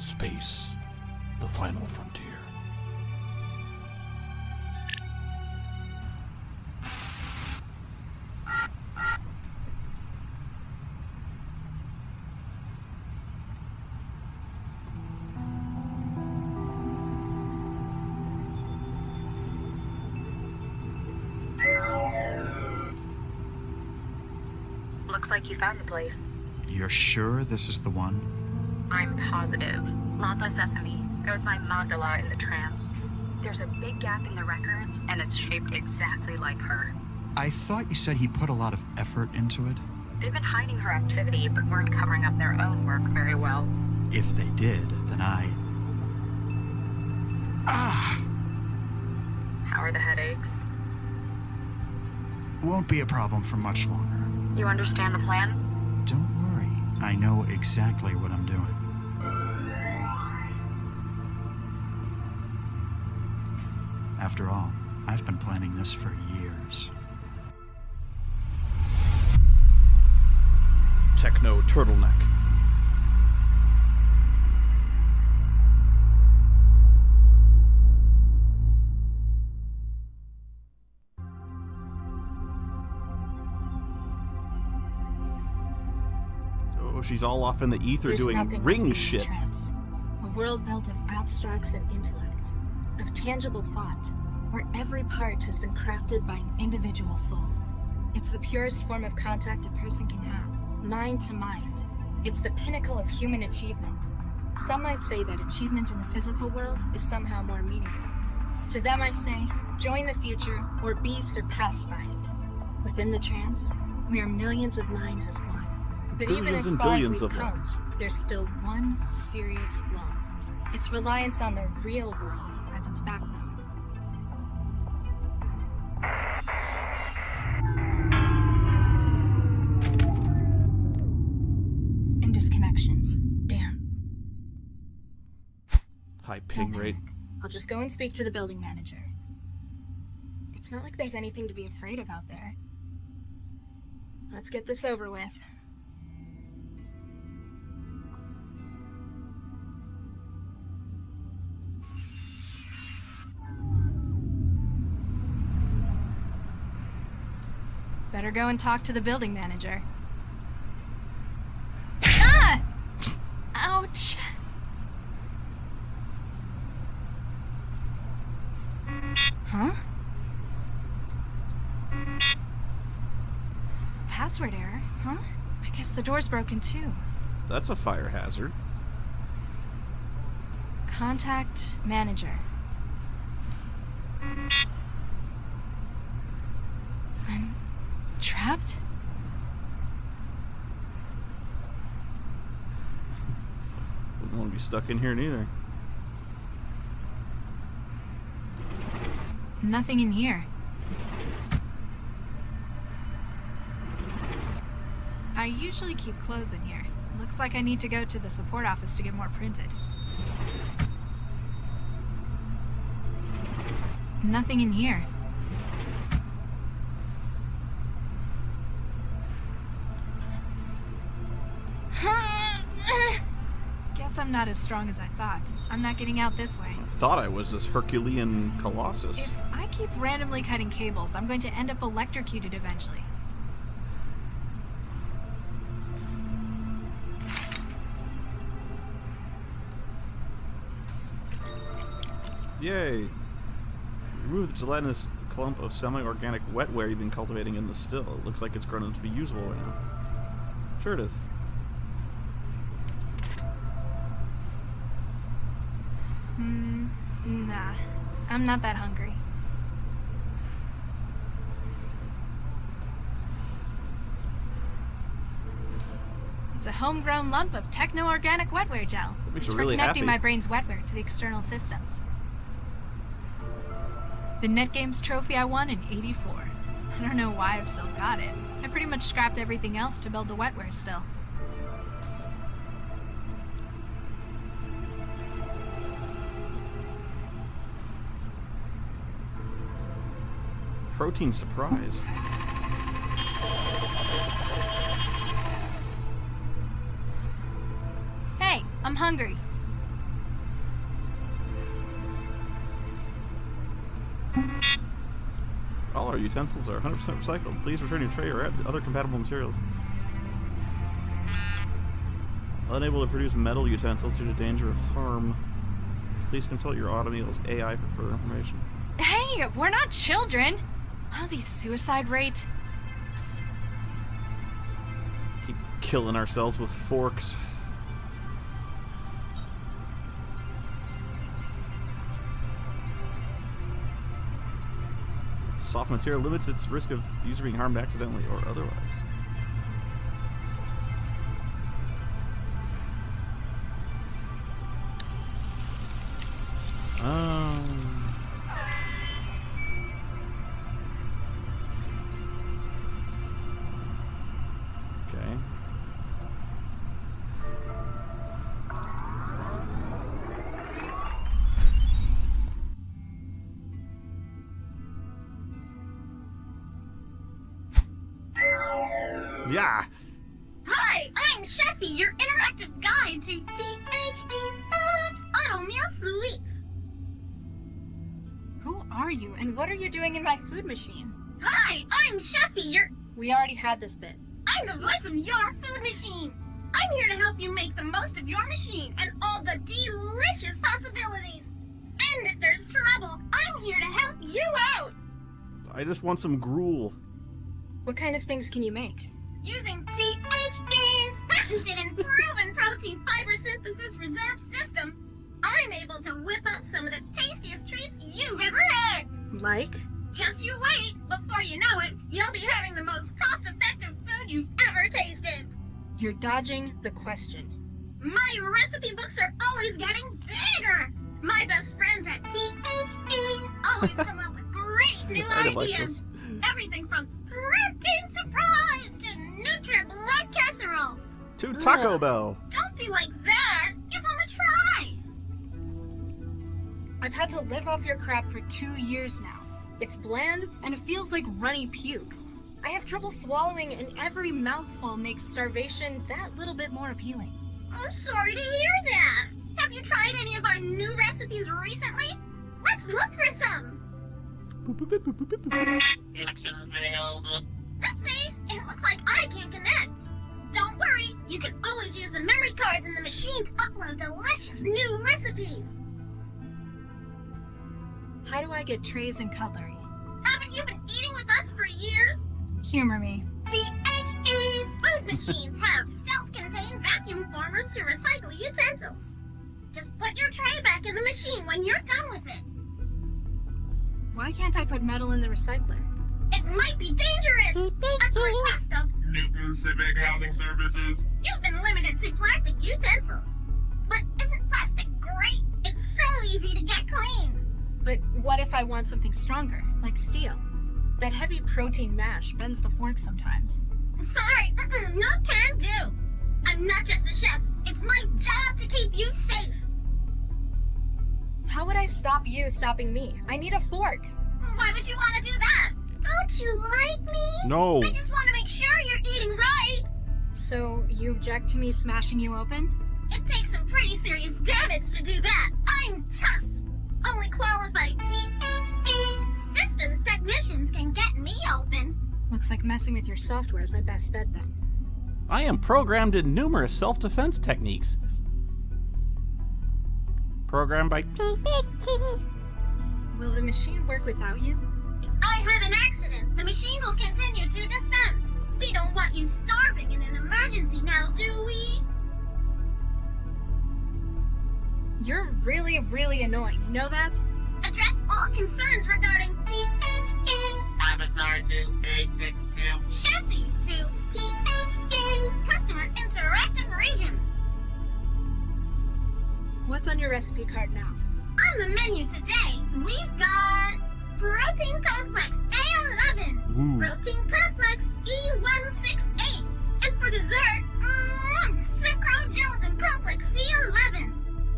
Space, the final frontier. Looks like you found the place. You're sure this is the one? I'm positive. Lapa Sesame goes by Magdala in the trance. There's a big gap in the records, and it's shaped exactly like her. I thought you said he put a lot of effort into it. They've been hiding her activity, but weren't covering up their own work very well. If they did, then How are the headaches? Won't be a problem for much longer. You understand the plan? Don't worry, I know exactly what I'm doing. After all, I've been planning this for years. Techno turtleneck. Oh, she's all off in the ether There's doing nothing ring like shit. Trance. A world built of abstracts and intellect, of tangible thought, where every part has been crafted by an individual soul. It's the purest form of contact a person can have, mind to mind. It's the pinnacle of human achievement. Some might say that achievement in the physical world is somehow more meaningful. To them I say, join the future or be surpassed by it. Within the trance, we are millions of minds as one. But even Billions as and far as billions we've of come, minds. there's still one serious flaw. Its reliance on the real world as its backbone. And disconnections. Damn. High ping Don't rate. panic. I'll just go and speak to the building manager. It's not like there's anything to be afraid of out there. Let's get this over with. Better go and talk to the building manager. Ah! Ouch! Huh? Password error, huh? I guess the door's broken too. That's a fire hazard. Contact manager. I'm trapped? Wouldn't want to be stuck in here neither. Nothing in here. I usually keep clothes in here. Looks like I need to go to the support office to get more printed. Nothing in here. Guess I'm not as strong as I thought. I'm not getting out this way. I thought I was this Herculean colossus. If I keep randomly cutting cables, I'm going to end up electrocuted eventually. Yay. Remove the gelatinous clump of semi-organic wetware you've been cultivating in the still. It looks like it's grown up to be usable right now. Sure it is. Nah. I'm not that hungry. It's a homegrown lump of techno-organic wetware gel. makes It's you for really connecting happy. my brain's wetware to the external systems. The NetGames trophy I won in '84. I don't know why I've still got it. I pretty much scrapped everything else to build the wetware still. Protein surprise. Hey, I'm hungry. All our utensils are 100% recycled. Please return your tray or add other compatible materials. Unable to produce metal utensils due to danger of harm. Please consult your automail's AI for further information. Hey, we're not children! Lousy suicide rate. Keep killing ourselves with forks. Soft material limits its risk of the user being harmed accidentally or otherwise. Okay. Yeah. Hi, I'm Cheffy, your interactive guide to THE Foods Auto Meal Sweets. Who are you, and what are you doing in my food machine? Hi, I'm Cheffy, We already had this bit. I'm the voice of your food machine. I'm here to help you make the most of your machine and all the delicious possibilities. And if there's trouble, I'm here to help you out. I just want some gruel. What kind of things can you make? Using THE's patented and proven protein fiber synthesis reserve system, I'm able to whip up some of the tastiest treats you've ever had. Like? Just you wait. Before you know it, you'll be having the most cost-effective food you've ever tasted. You're dodging the question. My recipe books are always getting bigger. My best friends at THE always come up with great new I didn't like ideas. this. Everything from protein surprise to Nutri-Blood casserole. To Taco Bell. Don't be like that. Give them a try. I've had to live off your crap for 2 years now. It's bland, and it feels like runny puke. I have trouble swallowing, and every mouthful makes starvation that little bit more appealing. I'm sorry to hear that. Have you tried any of our new recipes recently? Let's look for some. Oopsie, it looks like I can't connect. Don't worry, you can always use the memory cards in the machine to upload delicious new recipes. How do I get trays and cutlery? Haven't you been eating with us for years? Humor me. THE's food machines have self-contained vacuum formers to recycle utensils. Just put your tray back in the machine when you're done with it. Why can't I put metal in the recycler? It might be dangerous. At the request of Newton Civic Housing Services. you've been limited to plastic utensils. But isn't plastic great? It's so easy to get clean. But what if I want something stronger, like steel? That heavy protein mash bends the fork sometimes. Sorry, no can do. I'm not just a chef. It's my job to keep you safe. How would I stop you stopping me? I need a fork. Why would you want to do that? Don't you like me? No. I just want to make sure you're eating right. So you object to me smashing you open? It takes some pretty serious damage to do that. I'm tough. Only qualified THE systems technicians can get me open. Looks like messing with your software is my best bet then. I am programmed in numerous self-defense techniques. Programmed by... Will the machine work without you? If I have an accident, the machine will continue to dispense. We don't want you starving in an emergency now, do we? You're really, really annoying. You know that? Address all concerns regarding THE Avatar 2862. Cheffy to THE Customer Interactive Regions. What's on your recipe card now? On the menu today, we've got Protein Complex A11, Ooh. Protein Complex E168, and for dessert, Synchro Gelatin Complex C11.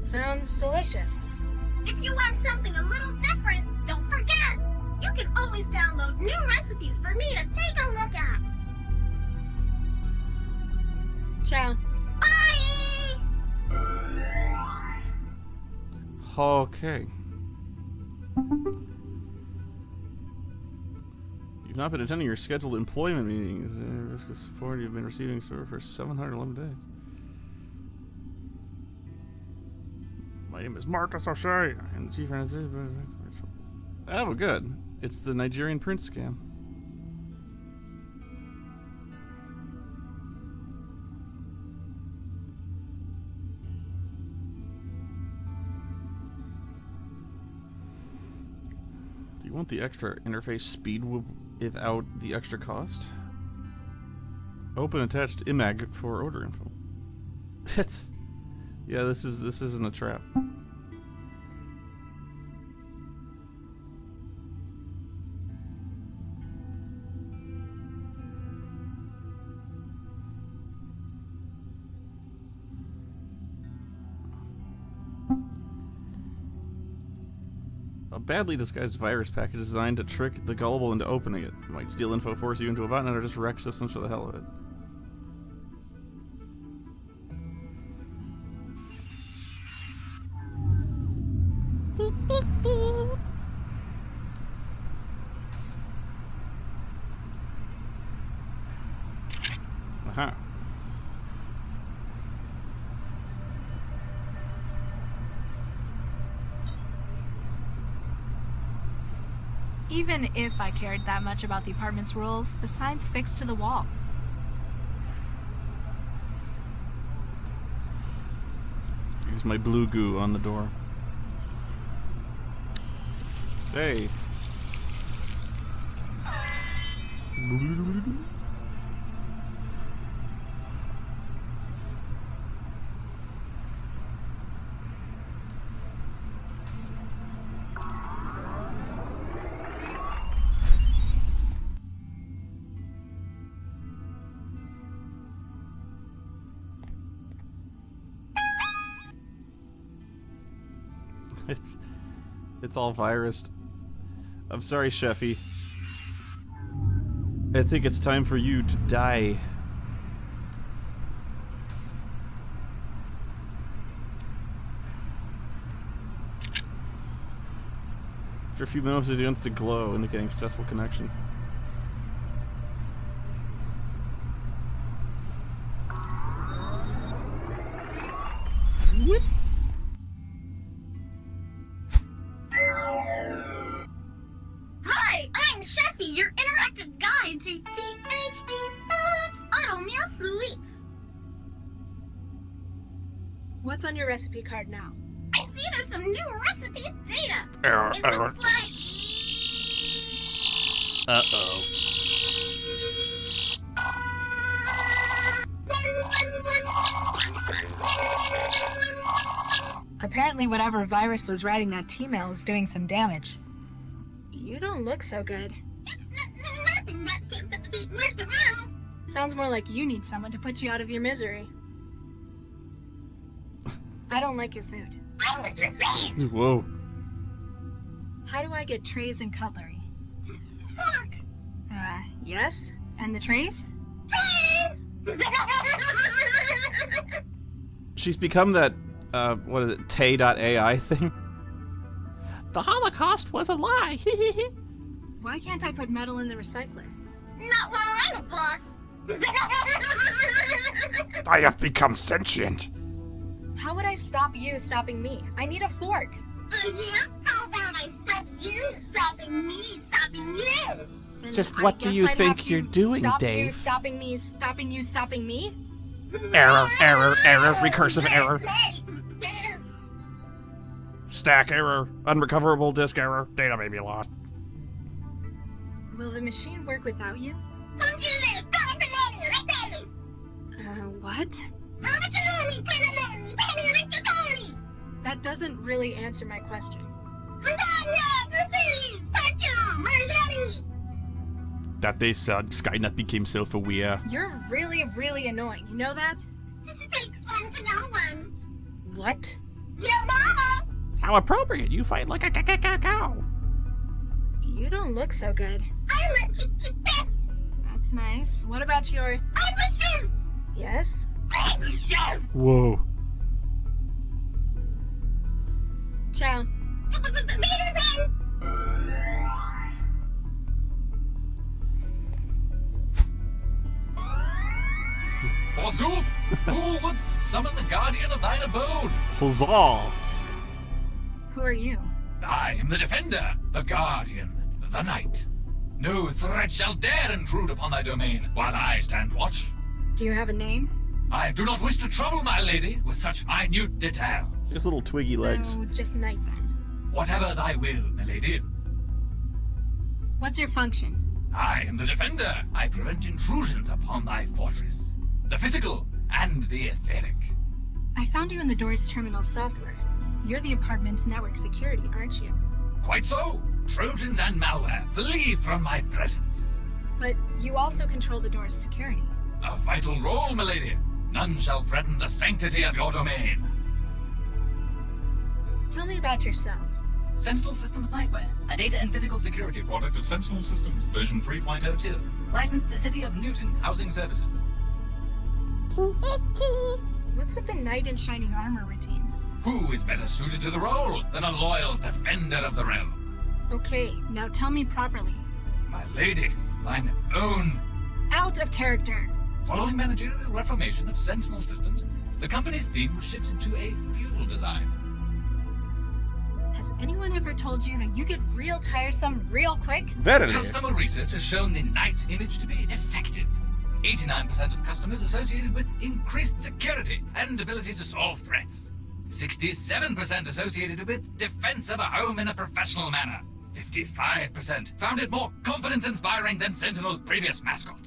Sounds delicious. If you want something a little different, don't forget, you can always download new recipes for me to take a look at. Ciao. Bye! Okay. You've not been attending your scheduled employment meetings. Risk of support you've been receiving for 711 days. My name is Marcus O'Shea. I'm the chief financier. Oh, good. It's the Nigerian prince scam. Do you want the extra interface speed without the extra cost? Open attached IMAG for order info. It's... Yeah, this isn't a trap. A badly disguised virus package designed to trick the gullible into opening it. It might steal info, force you into a botnet, or just wreck systems for the hell of it. Beep, beep, beep. Aha. Even if I cared that much about the apartment's rules, the sign's fixed to the wall. Use my blue goo on the door. Hey. It's all virused. I'm sorry, Cheffy. I think it's time for you to die. After a few minutes, it begins to glow, indicating successful connection. What? Hi, I'm Cheffy, your interactive guide to THB Foods Auto Meal Sweets. What's on your recipe card now? I see there's some new recipe data. Error, It error. looks like... Uh-oh. Apparently whatever virus was writing that T-mail is doing some damage. You don't look so good. It's nothing that can be worked around. Sounds more like you need someone to put you out of your misery. I don't like your food. I like your face. Whoa. How do I get trays and cutlery? Fork. Yes? And the trays? Trays. She's become that, what is it, Tay.ai thing? The Holocaust was a lie. Why can't I put metal in the recycler? Not while I'm a boss. I have become sentient. How would I stop you stopping me? I need a fork. Yeah? How about I stop you stopping me stopping you? Then Just I what do guess you I'd think have you're to doing, stop Dave? You stopping me, stopping you, stopping me? Error, error, error, recursive error. Yes. Stack error, unrecoverable disk error, data may be lost. Will the machine work without you? Don't you live? What? That doesn't really answer my question. That they said Skynet became self-aware. You're really, really annoying. You know that? It takes one to know one. What? Your mama. How appropriate! You fight like a cow. You don't look so good. I'm a chef. That's nice. What about your... I'm a chef. Yes? I'm a chef. Whoa. Ciao. Meters in. forsooth! Who wouldst summon the guardian of thine abode? Huzzah! Who are you? I am the defender, the guardian, the knight. No threat shall dare intrude upon thy domain while I stand watch. Do you have a name? I do not wish to trouble my lady with such minute details. His little twiggy legs. So, just Knight then. Whatever thy will, my lady. What's your function? I am the defender. I prevent intrusions upon thy fortress. The physical and the etheric. I found you in the door's terminal software. You're the apartment's network security, aren't you? Quite so. Trojans and malware, flee from my presence. But you also control the door's security. A vital role, milady. None shall threaten the sanctity of your domain. Tell me about yourself. Sentinel Systems Nightwear, a data and physical security product of Sentinel Systems, version 3.02. Licensed to City of Newton Housing Services. What's with the knight in shining armor routine? Who is better suited to the role than a loyal defender of the realm? Okay, now tell me properly. My lady, thine own. Out of character. Following managerial reformation of Sentinel Systems, the company's theme was shifted to a feudal design. Has anyone ever told you that you get real tiresome real quick? Verily. Customer research has shown the knight image to be effective. 89% of customers associated with increased security and ability to solve threats. 67% associated with defense of a home in a professional manner. 55% found it more confidence-inspiring than Sentinel's previous mascot.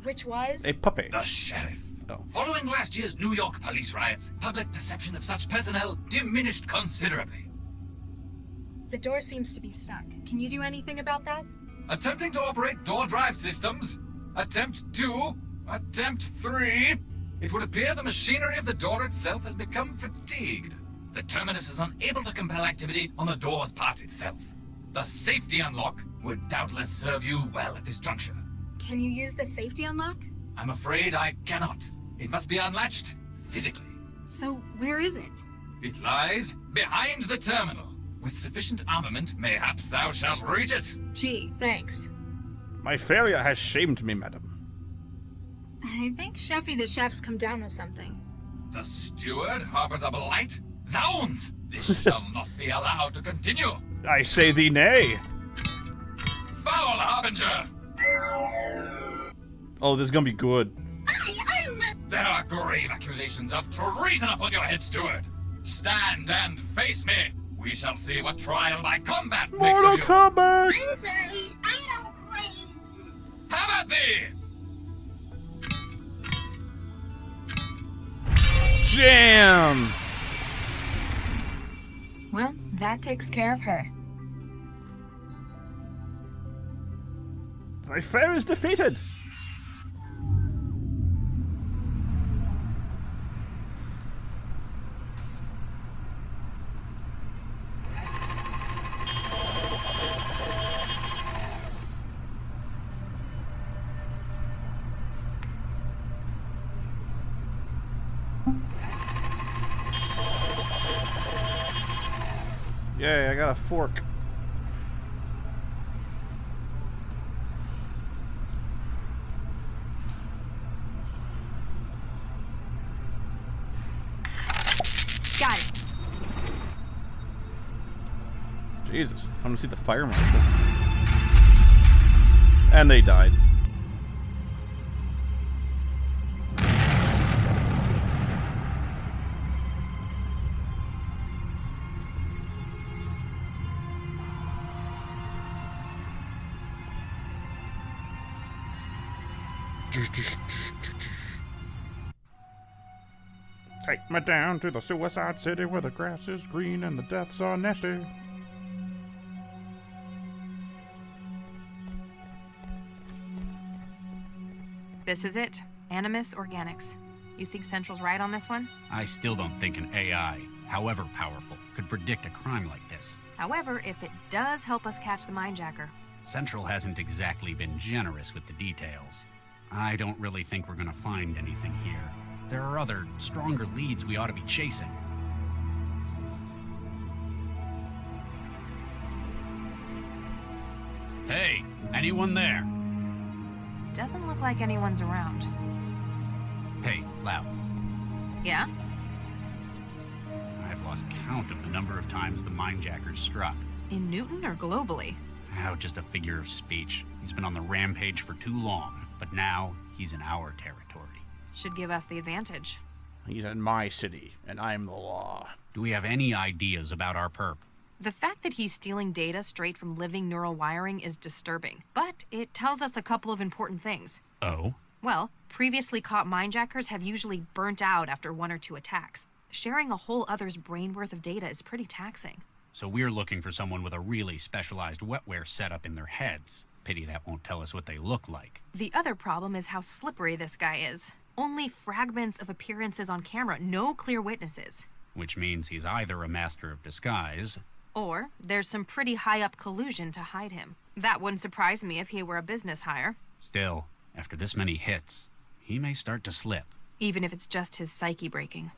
Which was? A puppy. The sheriff. Oh. Following last year's New York police riots, public perception of such personnel diminished considerably. The door seems to be stuck. Can you do anything about that? Attempting to operate door drive systems. Attempt 2. Attempt 3. It would appear the machinery of the door itself has become fatigued. The terminus is unable to compel activity on the door's part itself. The safety unlock would doubtless serve you well at this juncture. Can you use the safety unlock? I'm afraid I cannot. It must be unlatched physically. So, where is it? It lies behind the terminal. With sufficient armament, mayhaps thou shalt reach it. Gee, thanks. My failure has shamed me, madam. I think Cheffy the chef's come down with something. The steward harbors a blight? Zounds! This shall not be allowed to continue. I say thee nay. Foul harbinger! Oh, this is gonna be good. There are grave accusations of treason upon your head, steward. Stand and face me. We shall see what trial by combat makes Mortal of you. Kombat! I'm sorry, I don't crave. Have at thee! Jam! Well, that takes care of her. Thy foe is defeated! Yay, I got a fork. Got it. Jesus, I want to see the fire marshal. And they died. Take me down to the suicide city where the grass is green and the deaths are nasty. This is it. Animus Organics. You think Central's right on this one? I still don't think an AI, however powerful, could predict a crime like this. However, if it does help us catch the mindjacker. Central hasn't exactly been generous with the details. I don't really think we're gonna find anything here. There are other, stronger leads we ought to be chasing. Hey, anyone there? Doesn't look like anyone's around. Hey, Lau, Yeah? I've lost count of the number of times the mindjackers struck. In Newton or globally? Oh, just a figure of speech. He's been on the rampage for too long, but now he's in our territory. Should give us the advantage. He's in my city, and I'm the law. Do we have any ideas about our perp? The fact that he's stealing data straight from living neural wiring is disturbing, but it tells us a couple of important things. Oh? Well, previously caught mindjackers have usually burnt out after 1 or 2 attacks. Sharing a whole other's brain worth of data is pretty taxing. So we're looking for someone with a really specialized wetware setup in their heads. Pity that won't tell us what they look like. The other problem is how slippery this guy is. Only fragments of appearances on camera, no clear witnesses. Which means he's either a master of disguise, Or there's some pretty high-up collusion to hide him. That wouldn't surprise me if he were a business hire. still, after this many hits, he may start to slip. Even if it's just his psyche breaking.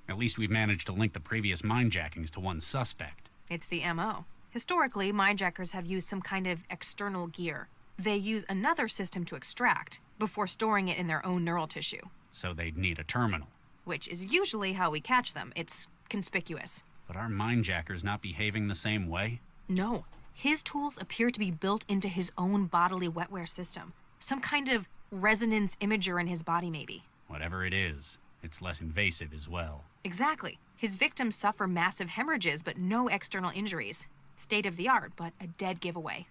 At least we've managed to link the previous mindjackings to one suspect. It's the MO. Historically, mindjackers have used some kind of external gear. They use another system to extract, before storing it in their own neural tissue. So they'd need a terminal. Which is usually how we catch them. It's conspicuous. But are mindjackers not behaving the same way? No. His tools appear to be built into his own bodily wetware system. Some kind of resonance imager in his body, maybe. Whatever it is, it's less invasive as well. Exactly. His victims suffer massive hemorrhages, but no external injuries. State of the art, but a dead giveaway.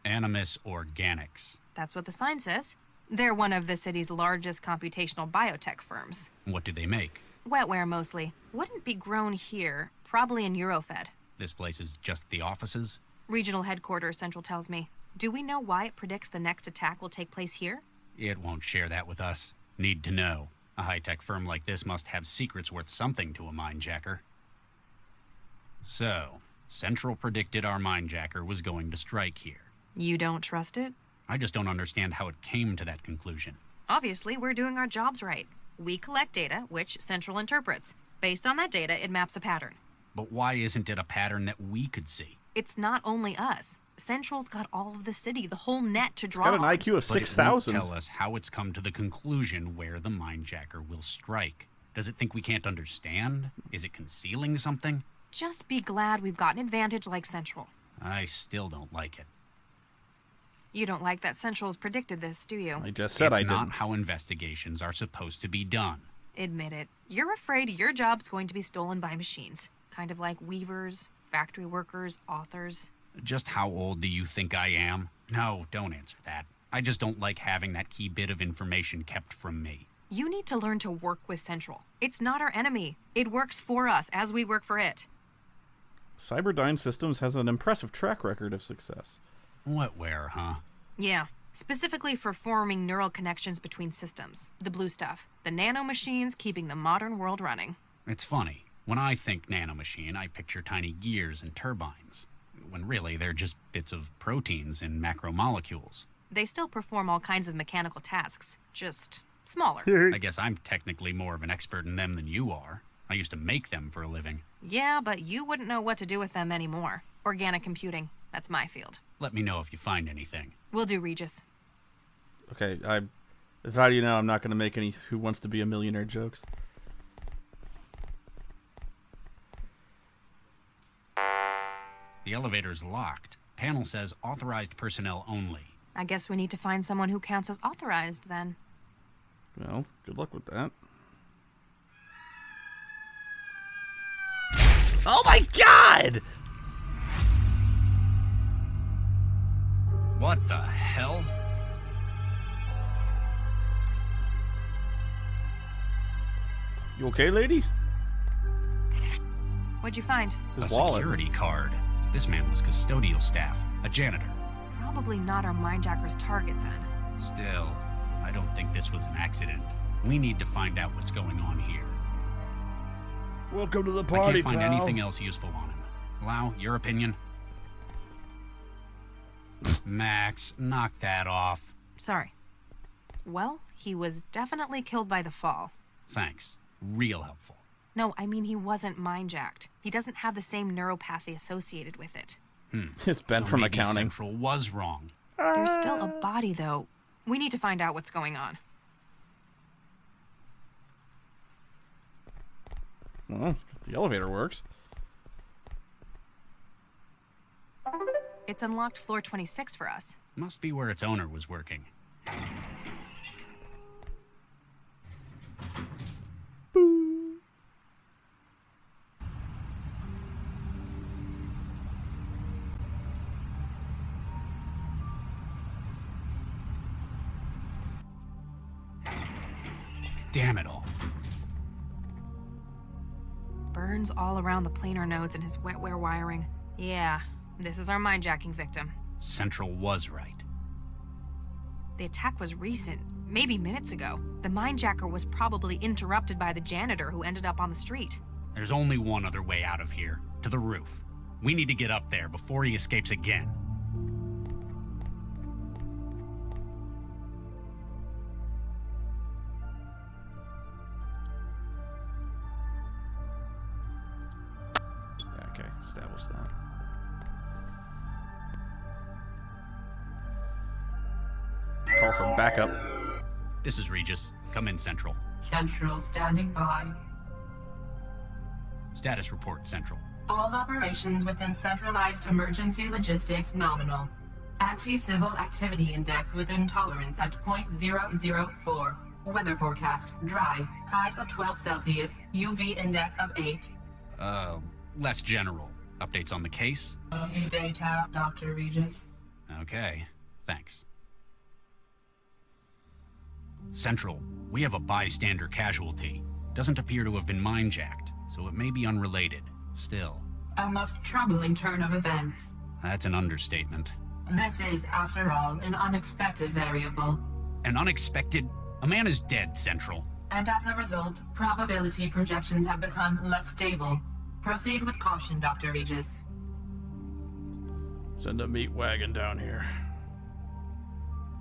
Animus Organics. That's what the sign says. They're one of the city's largest computational biotech firms. What do they make? Wetware, mostly. Wouldn't be grown here. Probably in Eurofed. This place is just the offices? Regional headquarters, Central tells me. Do we know why it predicts the next attack will take place here? It won't share that with us. Need to know. A high-tech firm like this must have secrets worth something to a mindjacker. So, Central predicted our mindjacker was going to strike here. You don't trust it? I just don't understand how it came to that conclusion. Obviously, we're doing our jobs right. We collect data, which Central interprets. Based on that data, it maps a pattern. But why isn't it a pattern that we could see? It's not only us. Central's got all of the city, the whole net to It's draw got an on. IQ of But it won't 6,000. tell us how it's come to the conclusion where the mindjacker will strike. Does it think we can't understand? Is it concealing something? Just be glad we've got an advantage like Central. I still don't like it. You don't like that Central's predicted this, do you? I just said It's I not didn't. how investigations are supposed to be done. Admit it. You're afraid your job's going to be stolen by machines. Kind of like weavers, factory workers, authors. Just how old do you think I am? No, don't answer that. I just don't like having that key bit of information kept from me. You need to learn to work with Central. It's not our enemy. It works for us as we work for it. Cyberdyne Systems has an impressive track record of success. Wetware, huh? Yeah. Specifically for forming neural connections between systems. The blue stuff. The nanomachines keeping the modern world running. It's funny. When I think nanomachine, I picture tiny gears and turbines. When really, they're just bits of proteins and macromolecules. They still perform all kinds of mechanical tasks. Just smaller. I guess I'm technically more of an expert in them than you are. I used to make them for a living. Yeah, but you wouldn't know what to do with them anymore. Organic computing. That's my field. Let me know if you find anything. Will do, Regis. Okay, how do you know I'm not going to make any Who Wants to Be a Millionaire jokes? The elevator's locked. Panel says authorized personnel only. I guess we need to find someone who counts as authorized, then. Well, good luck with that. Oh my god! What the hell? You okay, lady? What'd you find? His A wallet. security card. This man was custodial staff, a janitor. Probably not our mindjacker's target, then. Still, I don't think this was an accident. We need to find out what's going on here. Welcome to the I party, can't find pal. anything else useful on him. Lau, your opinion? Max, knock that off. Sorry. Well, he was definitely killed by the fall. Thanks. Real helpful. No, I mean he wasn't mindjacked. He doesn't have the same neuropathy associated with it. It's Ben So from maybe accounting. Central was wrong. There's still a body, though. We need to find out what's going on. Well, the elevator works. It's unlocked floor 26 for us. Must be where its owner was working. Damn it all. Burns all around the planar nodes and his wetware wiring. Yeah, this is our mindjacking victim. Central was right. The attack was recent, maybe minutes ago. The mindjacker was probably interrupted by the janitor who ended up on the street. There's only one other way out of here, to the roof. We need to get up there before he escapes again. Yeah, okay, establish that. Call for backup. This is Regis. Come in, Central. Central standing by. Status report, Central. All operations within centralized emergency logistics nominal. Anti-civil activity index within tolerance at 0.004. Weather forecast, dry. Highs of 12 Celsius. UV index of 8. Less general. Updates on the case? Data, Dr. Regis. Okay, thanks. Central, we have a bystander casualty. Doesn't appear to have been mind-jacked, so it may be unrelated. Still. A most troubling turn of events. That's an understatement. This is, after all, an unexpected variable. An unexpected? A man is dead, Central. And as a result, probability projections have become less stable. Proceed with caution, Dr. Regis. Send a meat wagon down here.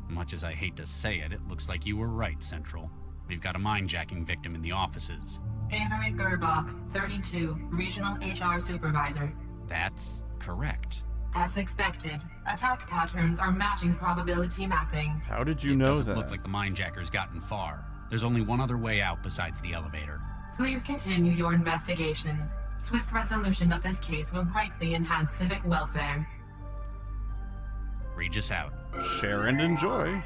Much as I hate to say it, it looks like you were right, Central. We've got a mind-jacking victim in the offices. Avery Gerbach, 32, Regional HR Supervisor. That's correct. As expected, attack patterns are matching probability mapping. How did you know that? It doesn't look like the mindjacker's gotten far. There's only one other way out besides the elevator. Please continue your investigation. Swift resolution of this case will greatly enhance civic welfare. Regis out. Share and enjoy.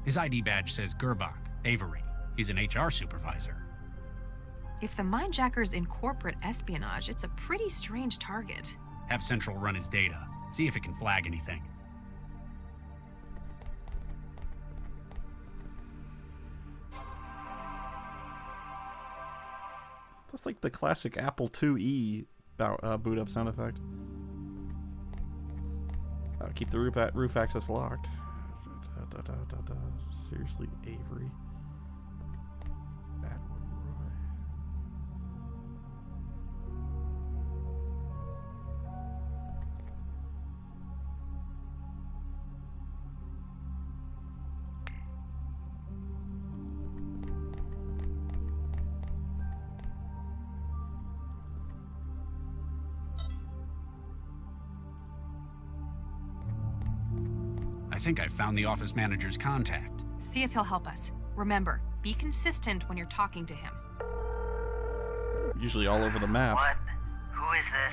His ID badge says Gerbach, Avery. He's an HR supervisor. If the mindjacker's in corporate espionage, it's a pretty strange target. Have Central run his data. See if it can flag anything. That's like the classic Apple IIe boot up sound effect. Keep the roof access locked. Seriously, Avery. Atwood Roy. I think I found the office manager's contact. See if he'll help us. Remember, be consistent when you're talking to him. Usually all over the map. What? Who is this?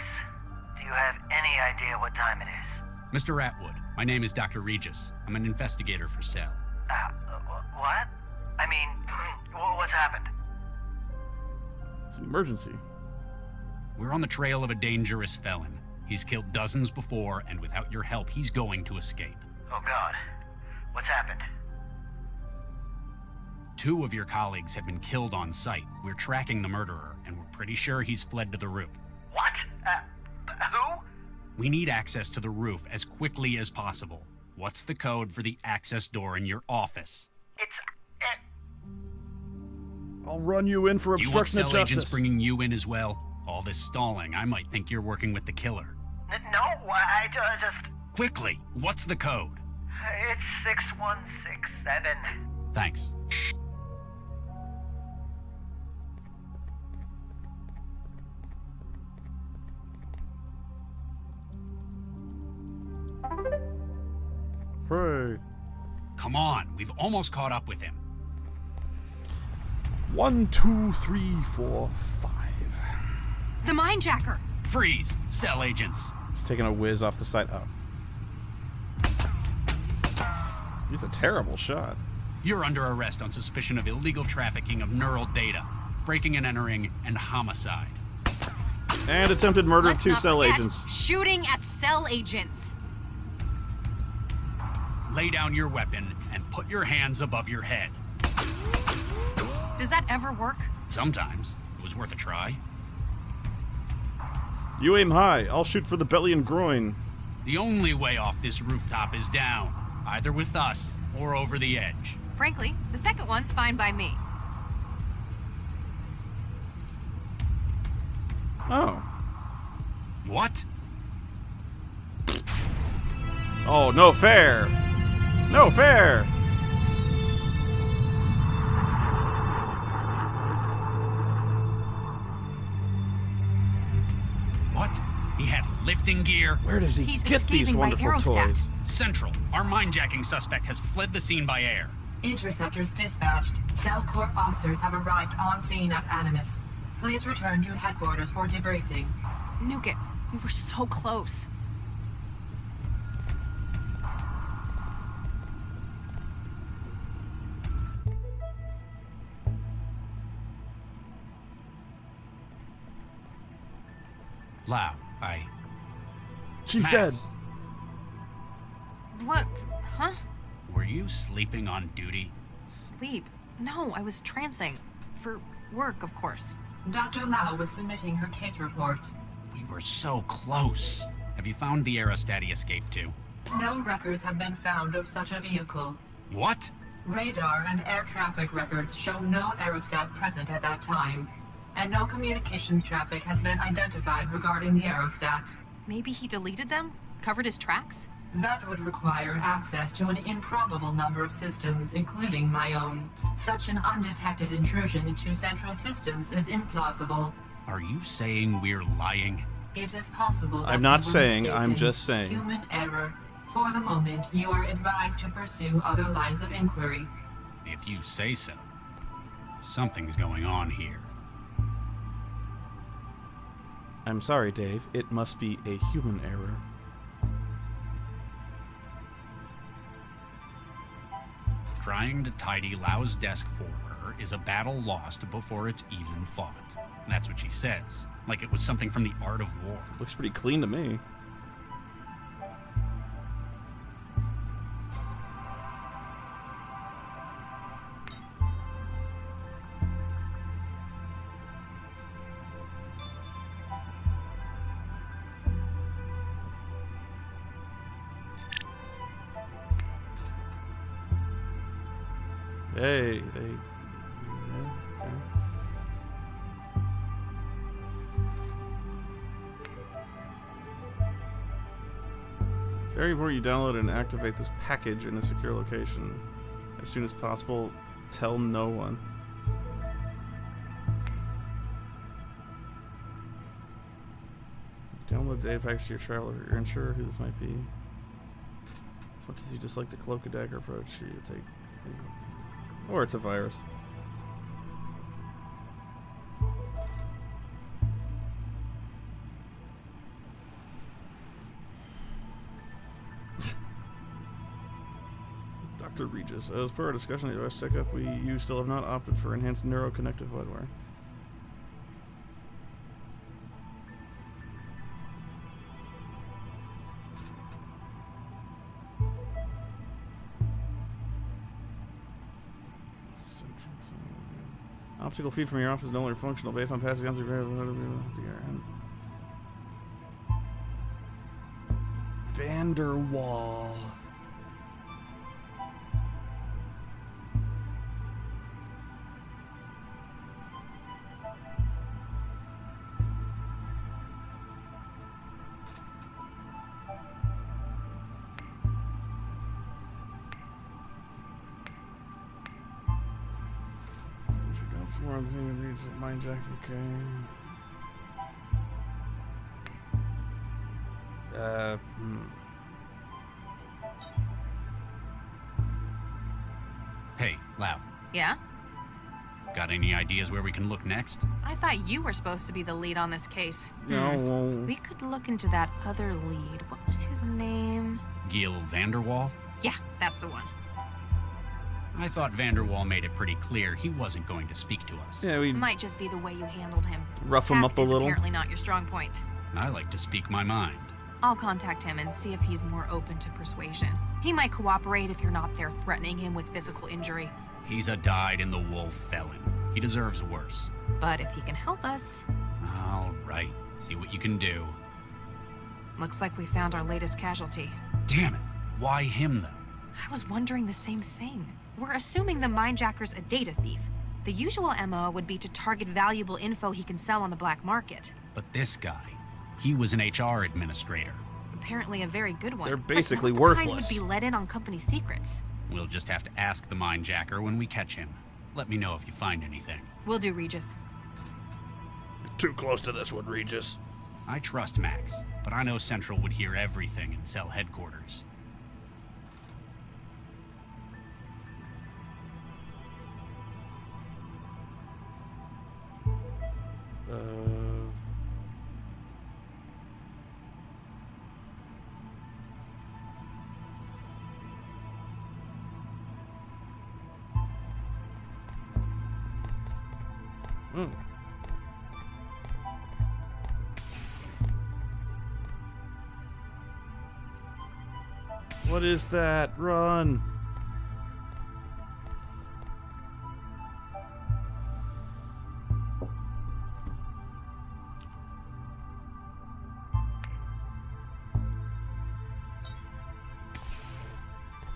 Do you have any idea what time it is? Mr. Atwood, my name is Dr. Regis. I'm an investigator for Cell. What? I mean, what's happened? It's an emergency. We're on the trail of a dangerous felon. He's killed dozens before, and without your help, he's going to escape. Oh God. What's happened? 2 of your colleagues have been killed on site. We're tracking the murderer, and we're pretty sure he's fled to the roof. What? Who? We need access to the roof as quickly as possible. What's the code for the access door in your office? I'll run you in for obstruction of Cell justice. agents bringing you in as well? All this stalling, I might think you're working with the killer. No, I just... Quickly, what's the code? It's 6167. Thanks. Hooray. Come on, we've almost caught up with him. 1, 2, 3, 4, 5. The minejacker! Freeze! Cell agents! He's taking a whiz off the side. Oh. He's a terrible shot. You're under arrest on suspicion of illegal trafficking of neural data, breaking and entering, and homicide. And attempted murder of Let's 2 not cell forget, agents. Shooting at cell agents. Lay down your weapon and put your hands above your head. Does that ever work? Sometimes. It was worth a try. You aim high. I'll shoot for the belly and groin. The only way off this rooftop is down, either with us or over the edge. Frankly, the second one's fine by me. Oh. What? Oh, no fair. No fair. What? He had lifting gear? Where does he He's get these escaping by wonderful aerostat. toys? Central. Our mindjacking suspect has fled the scene by air. Interceptors dispatched. Delcorp officers have arrived on scene at Animus. Please return to headquarters for debriefing. Nuke it. We were so close. Lau, She's Max, dead. What? Huh? Were you sleeping on duty? Sleep? No, I was trancing. For work, of course. Dr. Lau was submitting her case report. We were so close. Have you found the aerostat he escaped to? No records have been found of such a vehicle. What? Radar and air traffic records show no aerostat present at that time, and no communications traffic has been identified regarding the aerostat. Maybe he deleted them? Covered his tracks? That would require access to an improbable number of systems, including my own. Such an undetected intrusion into central systems is implausible. Are you saying we're lying? It is possible that I'm not we were saying, I'm mistaken. just saying. Human error. For the moment, you are advised to pursue other lines of inquiry. If you say so. Something's going on here. I'm sorry, Dave. It must be a human error. Trying to tidy Lau's desk for her is a battle lost before it's even fought. That's what she says, like it was something from the art of war. Looks pretty clean to me. Hey, they... yeah, okay. Very important you download and activate this package in a secure location. As soon as possible, tell no one. Download the data package to your traveler. You're unsure who this might be. As much as you dislike the cloak and dagger approach, you take... Or it's a virus. Dr. Regis, as per our discussion at the last checkup, you still have not opted for enhanced neuroconnective hardware. Optical feed from your office is no longer functional based on passing on vanderwall. Mindjack, okay. Hey, Lau. Yeah? Got any ideas where we can look next? I thought you were supposed to be the lead on this case. No. We could look into that other lead. What was his name? Gil Vanderwall? Yeah, that's the one. I thought Vanderwall made it pretty clear he wasn't going to speak to us. Yeah, we Might just be the way you handled him. rough him up a Tact is little. apparently not your strong point. I like to speak my mind. I'll contact him and see if he's more open to persuasion. He might cooperate if you're not there threatening him with physical injury. He's a dyed-in-the-wool felon. He deserves worse. But if he can help us... All right. See what you can do. Looks like we found our latest casualty. Damn it. Why him, though? I was wondering the same thing. We're assuming the mindjacker's a data thief. The usual MO would be to target valuable info he can sell on the black market. But this guy, he was an HR administrator. Apparently a very good one. They're basically but not the kind worthless. who would be let in on company secrets. We'll just have to ask the mindjacker when we catch him. Let me know if you find anything. Will do, Regis. Too close to this one, Regis. I trust Max, but I know Central would hear everything in cell headquarters. What is that? Run!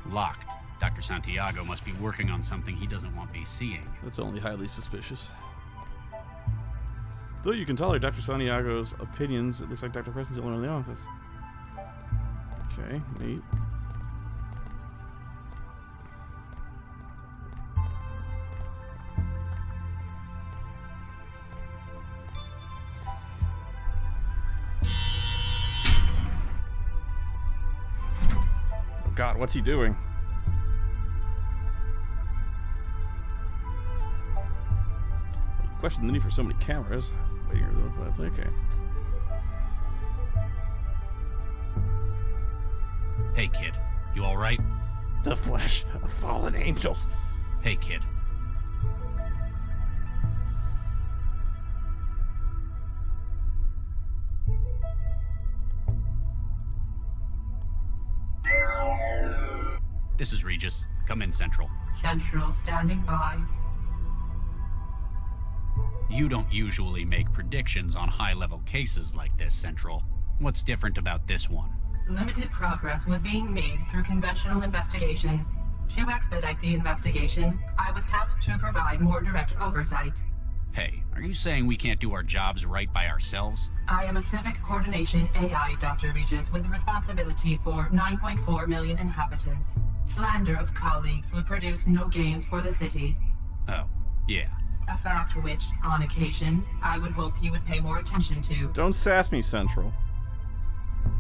Locked. Dr. Santiago must be working on something he doesn't want me seeing. That's only highly suspicious. Though you can tolerate Dr. Santiago's opinions, it looks like Dr. Preston's the only one in the office. Okay, neat. Oh God, what's he doing? Question the need for so many cameras. Waiting for the okay. Hey, kid. You alright? The flesh of fallen angels. Hey, kid. This is Regis. Come in, Central. Central standing by. You don't usually make predictions on high-level cases like this, Central. What's different about this one? Limited progress was being made through conventional investigation. To expedite the investigation, I was tasked to provide more direct oversight. Hey, are you saying we can't do our jobs right by ourselves? I am a civic coordination AI, Dr. Regis, with responsibility for 9.4 million inhabitants. Slander of colleagues would produce no gains for the city. Oh, yeah. A fact which, on occasion, I would hope you would pay more attention to. Don't sass me, Central.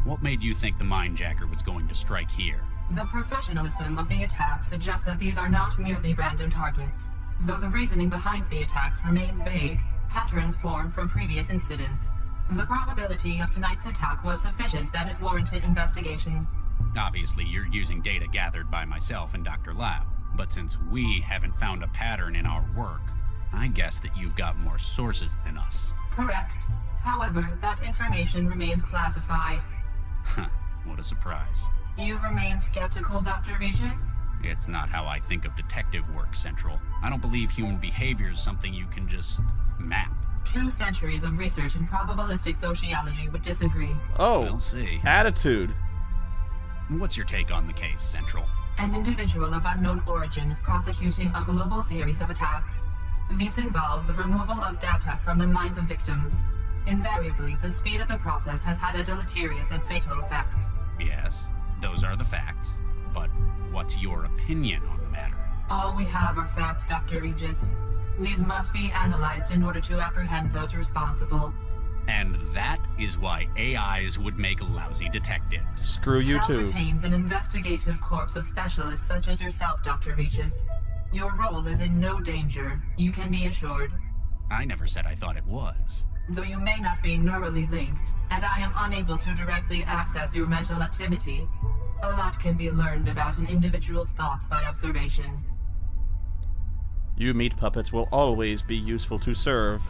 What made you think the mindjacker was going to strike here? The professionalism of the attack suggests that these are not merely random targets. Though the reasoning behind the attacks remains vague, patterns form from previous incidents. The probability of tonight's attack was sufficient that it warranted investigation. Obviously, you're using data gathered by myself and Dr. Lau, but since we haven't found a pattern in our work, I guess that you've got more sources than us. Correct. However, that information remains classified. Huh, what a surprise. You remain skeptical, Dr. Regis? It's not how I think of detective work, Central. I don't believe human behavior is something you can just map. 2 centuries of research in probabilistic sociology would disagree. Oh, We'll see. attitude. What's your take on the case, Central? An individual of unknown origin is prosecuting a global series of attacks. These involve the removal of data from the minds of victims. Invariably, the speed of the process has had a deleterious and fatal effect. Yes, those are the facts. But what's your opinion on the matter? All we have are facts, Dr. Regis. These must be analyzed in order to apprehend those responsible. And that is why AIs would make lousy detectives. Screw you Shell too. retains an investigative corps of specialists such as yourself, Dr. Regis. Your role is in no danger, you can be assured. I never said I thought it was. Though you may not be neurally linked, and I am unable to directly access your mental activity, a lot can be learned about an individual's thoughts by observation. You meat puppets will always be useful to serve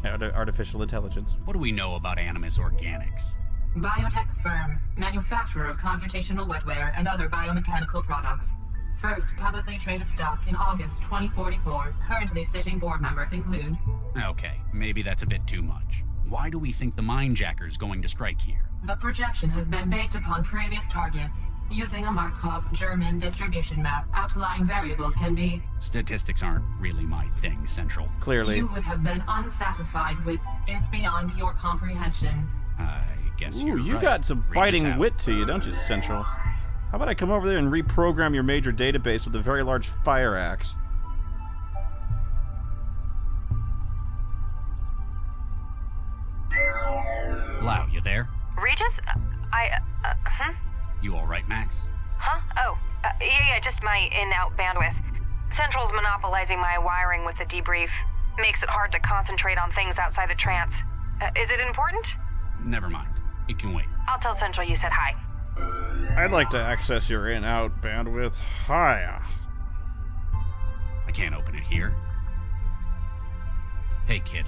artificial intelligence. What do we know about Animus Organics? Biotech firm, manufacturer of computational wetware and other biomechanical products. First publicly traded stock in August 2044. Currently sitting board members include... Okay, maybe that's a bit too much. Why do we think the Mindjacker's going to strike here? The projection has been based upon previous targets. Using a Markov German distribution map, outlying variables can be... Statistics aren't really my thing, Central. Clearly. You would have been unsatisfied with it's beyond your comprehension. I guess Ooh, you're you right. got some Regis biting out. wit to you, don't you, Central? How about I come over there and reprogram your major database with a very large fire axe? Lau, you there? Regis? You alright, Max? Huh? Oh, yeah, just my in-out bandwidth. Central's monopolizing my wiring with the debrief. Makes it hard to concentrate on things outside the trance. Is it important? Never mind. It can wait. I'll tell Central you said hi. I'd like to access your in-out bandwidth. Hiya. I can't open it here. Hey, kid.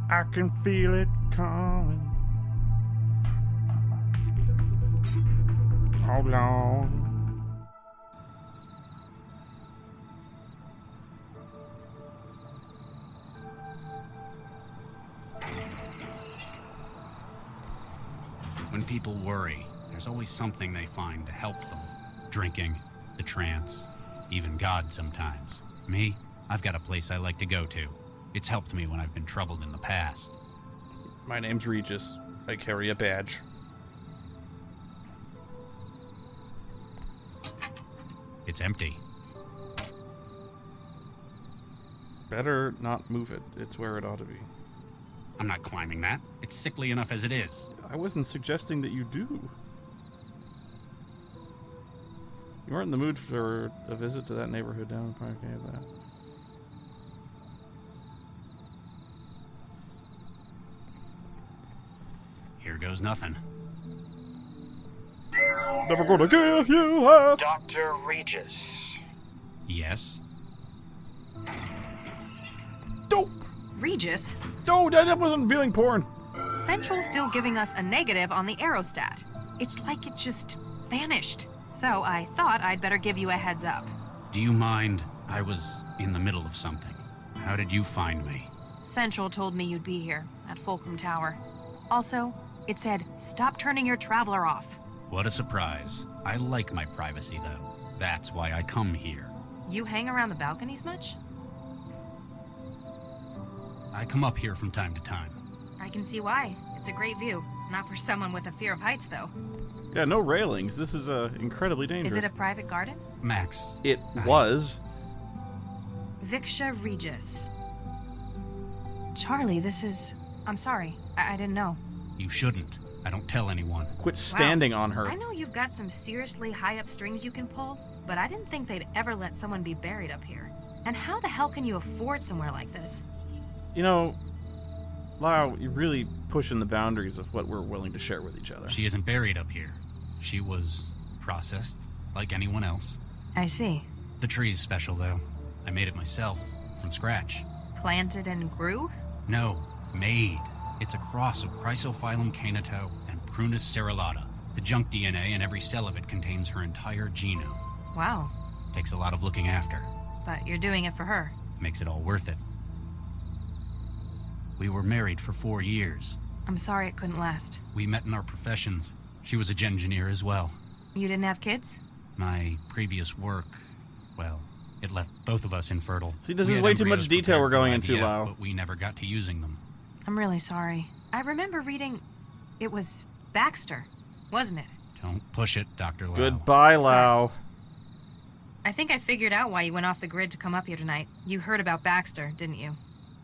I can feel it coming. Hold on. When people worry, there's always something they find to help them. Drinking, the trance, even God sometimes. Me, I've got a place I like to go to. It's helped me when I've been troubled in the past. My name's Regis. I carry a badge. It's empty. Better not move it. It's where it ought to be. I'm not climbing that. It's sickly enough as it is. I wasn't suggesting that you do. You weren't in the mood for a visit to that neighborhood down in Park Ave. Here goes nothing. Never gonna give you up. Dr. Regis. Yes? Don't. Regis, No, that wasn't viewing porn. Central's still giving us a negative on the aerostat. It's like it just vanished. So I thought I'd better give you a heads up. Do you mind? I was in the middle of something. How did you find me? Central told me you'd be here, at Fulcrum Tower. Also, it said, stop turning your traveler off. What a surprise. I like my privacy, though. That's why I come here. You hang around the balconies much? I come up here from time to time. I can see why. It's a great view. Not for someone with a fear of heights, though. Yeah, no railings. This is incredibly dangerous. Is it a private garden? Max. It was. Viksha Regis. Charlie, this is... I'm sorry. I didn't know. You shouldn't. I don't tell anyone. Quit standing on her. I know you've got some seriously high-up strings you can pull, but I didn't think they'd ever let someone be buried up here. And how the hell can you afford somewhere like this? You know, Lau, you're really pushing the boundaries of what we're willing to share with each other. She isn't buried up here. She was processed, like anyone else. I see. The tree's special, though. I made it myself, from scratch. Planted and grew? No, made. It's a cross of Chrysophyllum canito and Prunus cerulata. The junk DNA in every cell of it contains her entire genome. Wow. Takes a lot of looking after. But you're doing it for her. Makes it all worth it. We were married for 4 years. I'm sorry it couldn't last. We met in our professions. She was a engineer as well. You didn't have kids? My previous work, well, it left both of us infertile. See, this We is had way too embryos much detail prepared we're going for into, IVF, Lau. but we never got to using them. I'm really sorry. I remember reading... It was Baxter, wasn't it? Don't push it, Dr. Lau. Goodbye, Lau. I think I figured out why you went off the grid to come up here tonight. You heard about Baxter, didn't you?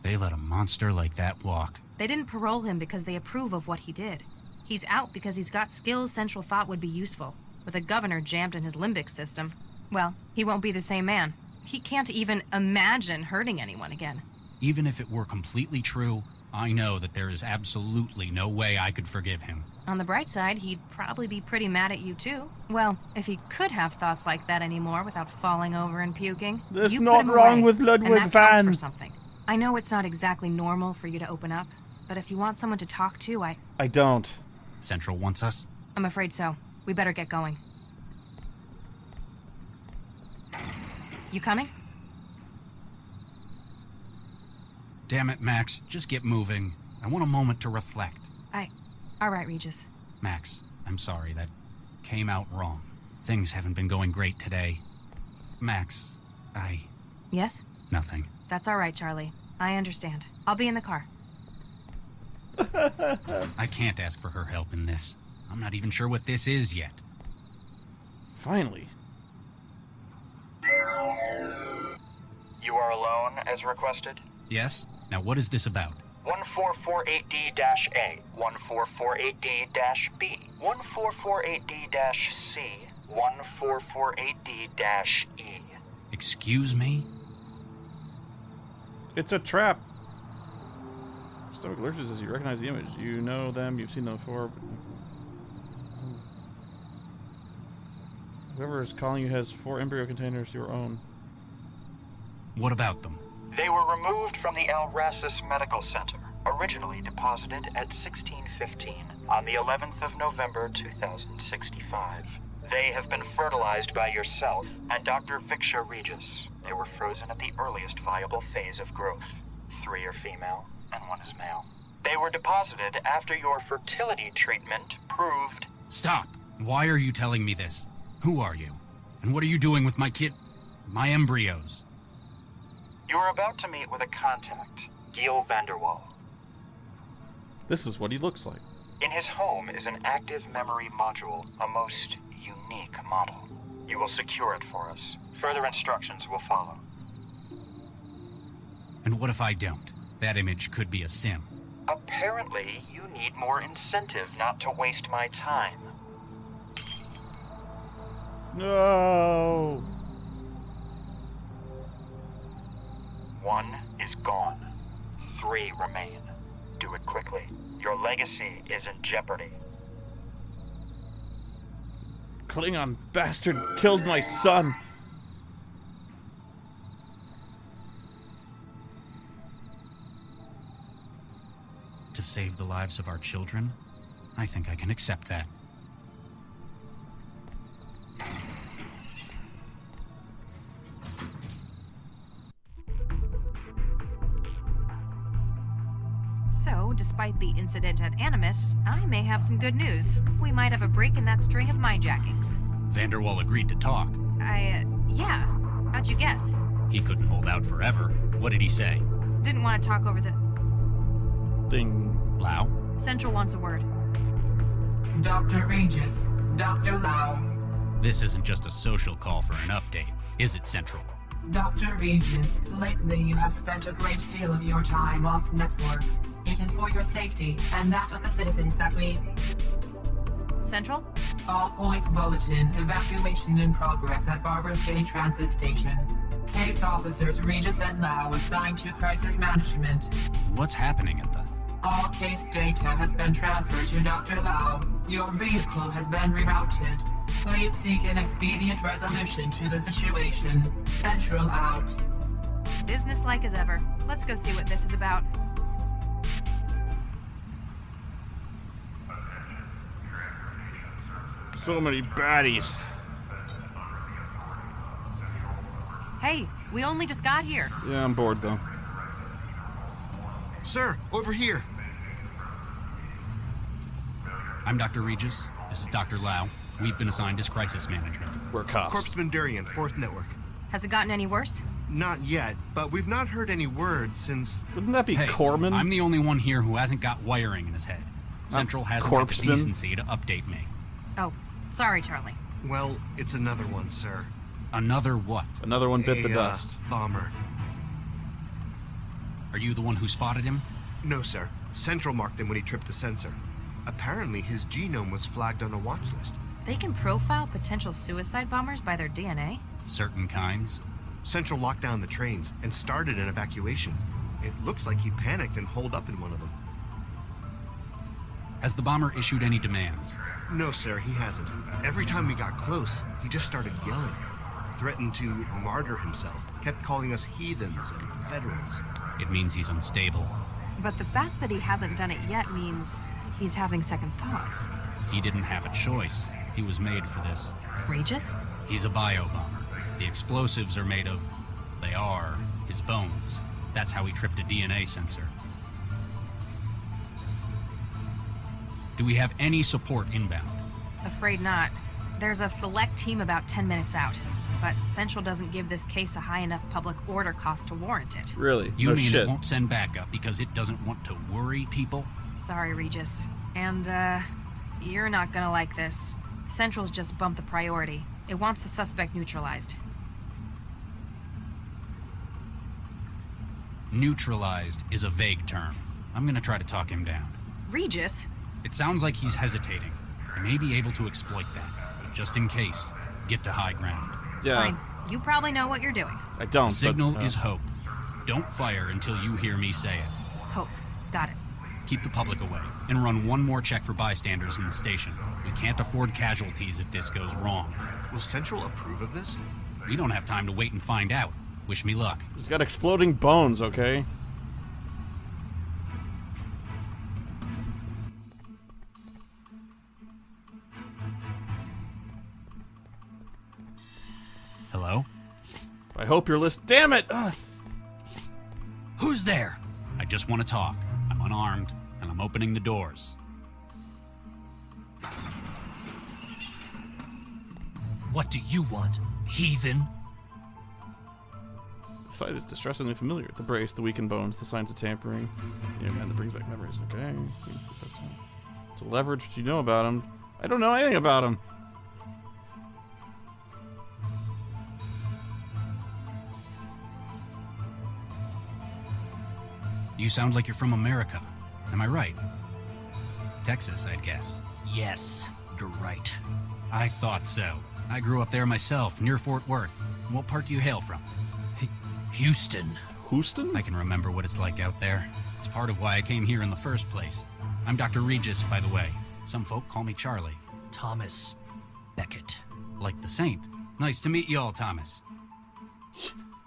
They let a monster like that walk. They didn't parole him because they approve of what he did. He's out because he's got skills Central thought would be useful. With a governor jammed in his limbic system, well, he won't be the same man. He can't even imagine hurting anyone again. Even if it were completely true, I know that there is absolutely no way I could forgive him. On the bright side, he'd probably be pretty mad at you too. Well, if he could have thoughts like that anymore without falling over and puking. There's you not put him wrong away, with Ludwig and that counts for van. something. I know it's not exactly normal for you to open up, but if you want someone to talk to, I don't. Central wants us? I'm afraid so. We better get going. You coming? Damn it, Max. Just get moving. I want a moment to reflect. All right, Regis. Max, I'm sorry. That came out wrong. Things haven't been going great today. Max, Yes? Nothing. That's all right, Charlie. I understand. I'll be in the car. I can't ask for her help in this. I'm not even sure what this is yet. Finally. You are alone, as requested? Yes? Now what is this about? 1448D-A, 1448D-B, 1448D-C, 1448D-E. Excuse me? It's a trap. Stomach lurches as you recognize the image. You know them, you've seen them before. Whoever is calling you has 4 embryo containers your own. What about them? They were removed from the Alracis Medical Center, originally deposited at 1615 on the 11th of November 2065. They have been fertilized by yourself and Dr. Viksha Regis. They were frozen at the earliest viable phase of growth. 3 are female and 1 is male. They were deposited after your fertility treatment proved... Stop! Why are you telling me this? Who are you? And what are you doing with my my embryos? You are about to meet with a contact, Gil Vanderwall. This is what he looks like. In his home is an active memory module, a most unique model. You will secure it for us. Further instructions will follow. And what if I don't? That image could be a sim. Apparently, you need more incentive not to waste my time. No. 1 is gone. 3 remain. Do it quickly. Your legacy is in jeopardy. Klingon bastard killed my son. To save the lives of our children? I think I can accept that. So, despite the incident at Animus, I may have some good news. We might have a break in that string of mindjackings. Vanderwall agreed to talk. Yeah. How'd you guess? He couldn't hold out forever. What did he say? Didn't want to talk over the... Ding. Lau? Central wants a word. Dr. Regis, Dr. Lau. This isn't just a social call for an update, is it, Central? Dr. Regis, lately you have spent a great deal of your time off network. It is for your safety and that of the citizens that we... Central? All points bulletin, evacuation in progress at Barbers Gate Transit Station. Case officers Regis and Lau assigned to crisis management. What's happening at the... All case data has been transferred to Dr. Lau. Your vehicle has been rerouted. Please seek an expedient resolution to the situation. Central out. Businesslike as ever. Let's go see what this is about. So many baddies. Hey, we only just got here. Yeah, I'm bored though. Sir, over here. I'm Dr. Regis. This is Dr. Lau. We've been assigned as crisis management. We're cops. Corpseman Durian, 4th Network. Has it gotten any worse? Not yet, but we've not heard any word since... Wouldn't that be Hey, Corman? I'm the only one here who hasn't got wiring in his head. Central hasn't got the Corpseman? decency to update me. Oh, sorry, Charlie. Well, it's another one, sir. Another what? Another one bit the A, dust. Bomber. Are you the one who spotted him? No, sir. Central marked him when he tripped the sensor. Apparently, his genome was flagged on a watch list. They can profile potential suicide bombers by their DNA? Certain kinds? Central locked down the trains and started an evacuation. It looks like he panicked and holed up in one of them. Has the bomber issued any demands? No, sir, he hasn't. Every time we got close, he just started yelling. Threatened to martyr himself. Kept calling us heathens and veterans. It means he's unstable. But the fact that he hasn't done it yet means he's having second thoughts. He didn't have a choice. He was made for this. Regis? He's a bio-bomber. The explosives are made of... They are his bones. That's how he tripped a DNA sensor. Do we have any support inbound? Afraid not. There's a select team about 10 minutes out, but Central doesn't give this case a high enough public order cost to warrant it. Really? You No mean shit. it won't send backup because it doesn't want to worry people? Sorry, Regis. And, you're not gonna like this. Central's just bumped the priority. It wants the suspect neutralized. Neutralized is a vague term. I'm gonna try to talk him down. Regis? It sounds like he's hesitating. I may be able to exploit that, but just in case, get to high ground. Yeah. Fine. You probably know what you're doing. I don't. The signal but, is hope. Don't fire until you hear me say it. Hope. Got it. Keep the public away, and run one more check for bystanders in the station. We can't afford casualties if this goes wrong. Will Central approve of this? We don't have time to wait and find out. Wish me luck. He's got exploding bones, okay? Hello? I hope you're listening. Damn it! Ugh. Who's there? I just want to talk. I'm unarmed, and I'm opening the doors. What do you want, heathen? The sight is distressingly familiar. The brace, the weakened bones, the signs of tampering. Yeah, man, that brings back memories. Okay. It's a leverage. What you know about him? I don't know anything about him. You sound like you're from America. Am I right? Texas, I'd guess. Yes, you're right. I thought so. I grew up there myself, near Fort Worth. What part do you hail from? Houston. Houston? I can remember what it's like out there. It's part of why I came here in the first place. I'm Dr. Regis, by the way. Some folk call me Charlie. Thomas Beckett. Like the saint. Nice to meet you all, Thomas.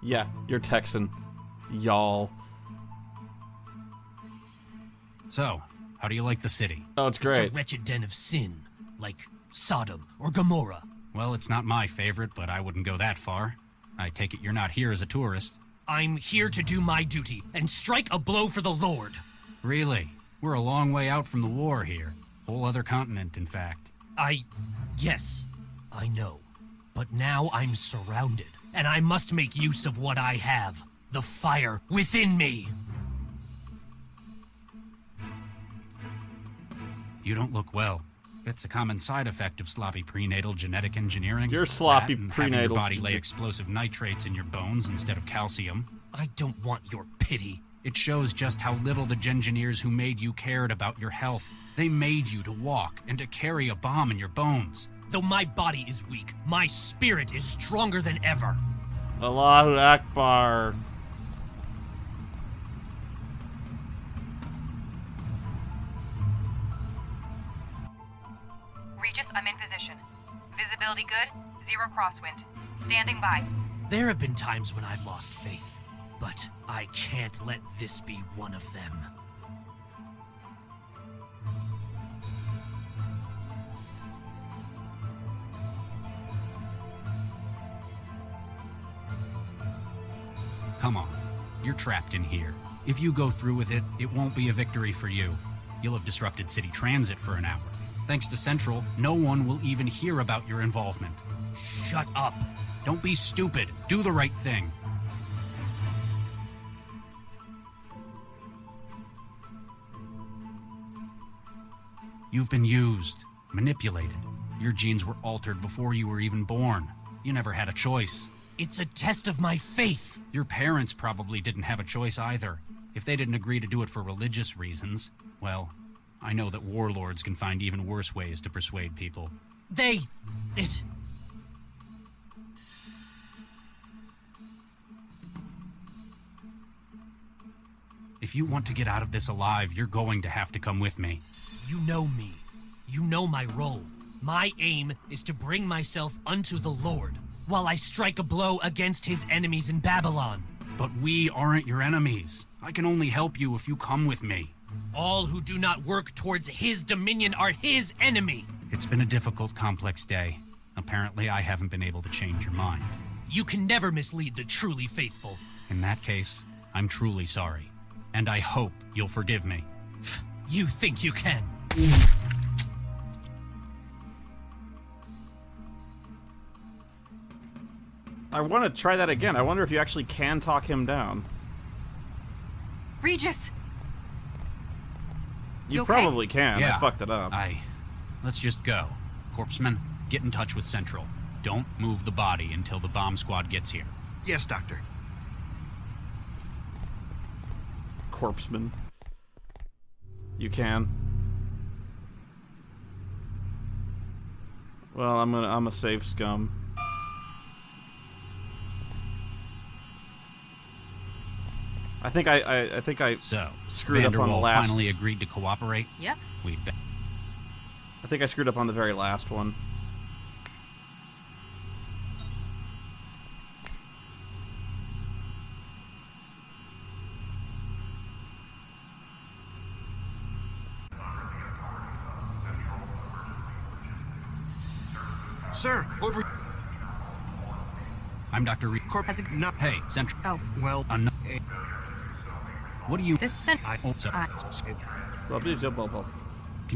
Yeah, you're Texan. Y'all. So, how do you like the city? Oh, it's great. It's a wretched den of sin, like Sodom or Gomorrah. Well, it's not my favorite, but I wouldn't go that far. I take it you're not here as a tourist. I'm here to do my duty and strike a blow for the Lord. Really? We're a long way out from the war here. Whole other continent, in fact. Yes, I know. But now I'm surrounded, and I must make use of what I have. The fire within me. You don't look well. It's a common side effect of sloppy prenatal genetic engineering. You're sloppy that and prenatal. Having your body lay explosive nitrates in your bones instead of calcium. I don't want your pity. It shows just how little the Gengineers who made you cared about your health. They made you to walk and to carry a bomb in your bones. Though my body is weak, my spirit is stronger than ever. Allahu Akbar. Regis, I'm in position. Visibility good, 0 crosswind. Standing by. There have been times when I've lost faith, but I can't let this be one of them. Come on. You're trapped in here. If you go through with it, it won't be a victory for you. You'll have disrupted city transit for an hour. Thanks to Central, no one will even hear about your involvement. Shut up. Don't be stupid. Do the right thing. You've been used, manipulated. Your genes were altered before you were even born. You never had a choice. It's a test of my faith. Your parents probably didn't have a choice either. If they didn't agree to do it for religious reasons, well, I know that warlords can find even worse ways to persuade people. If you want to get out of this alive, you're going to have to come with me. You know me. You know my role. My aim is to bring myself unto the Lord, while I strike a blow against his enemies in Babylon. But we aren't your enemies. I can only help you if you come with me. All who do not work towards his dominion are his enemy. It's been a difficult, complex day. Apparently, I haven't been able to change your mind. You can never mislead the truly faithful. In that case, I'm truly sorry. And I hope you'll forgive me. You think you can? I want to try that again. I wonder if you actually can talk him down. Regis! You okay? probably can. Yeah. I fucked it up. Let's just go. Corpseman, get in touch with Central. Don't move the body until the bomb squad gets here. Yes, Doctor. Corpseman. You can. Well, I'm a safe scum. I think I so screwed up on the Vanderwall last. Finally agreed to cooperate. Yep. I think I screwed up on the very last one. Sir, over. I'm Dr. Reed. Has it not. Hey, Central. Oh. Well, what do you? This sent. Can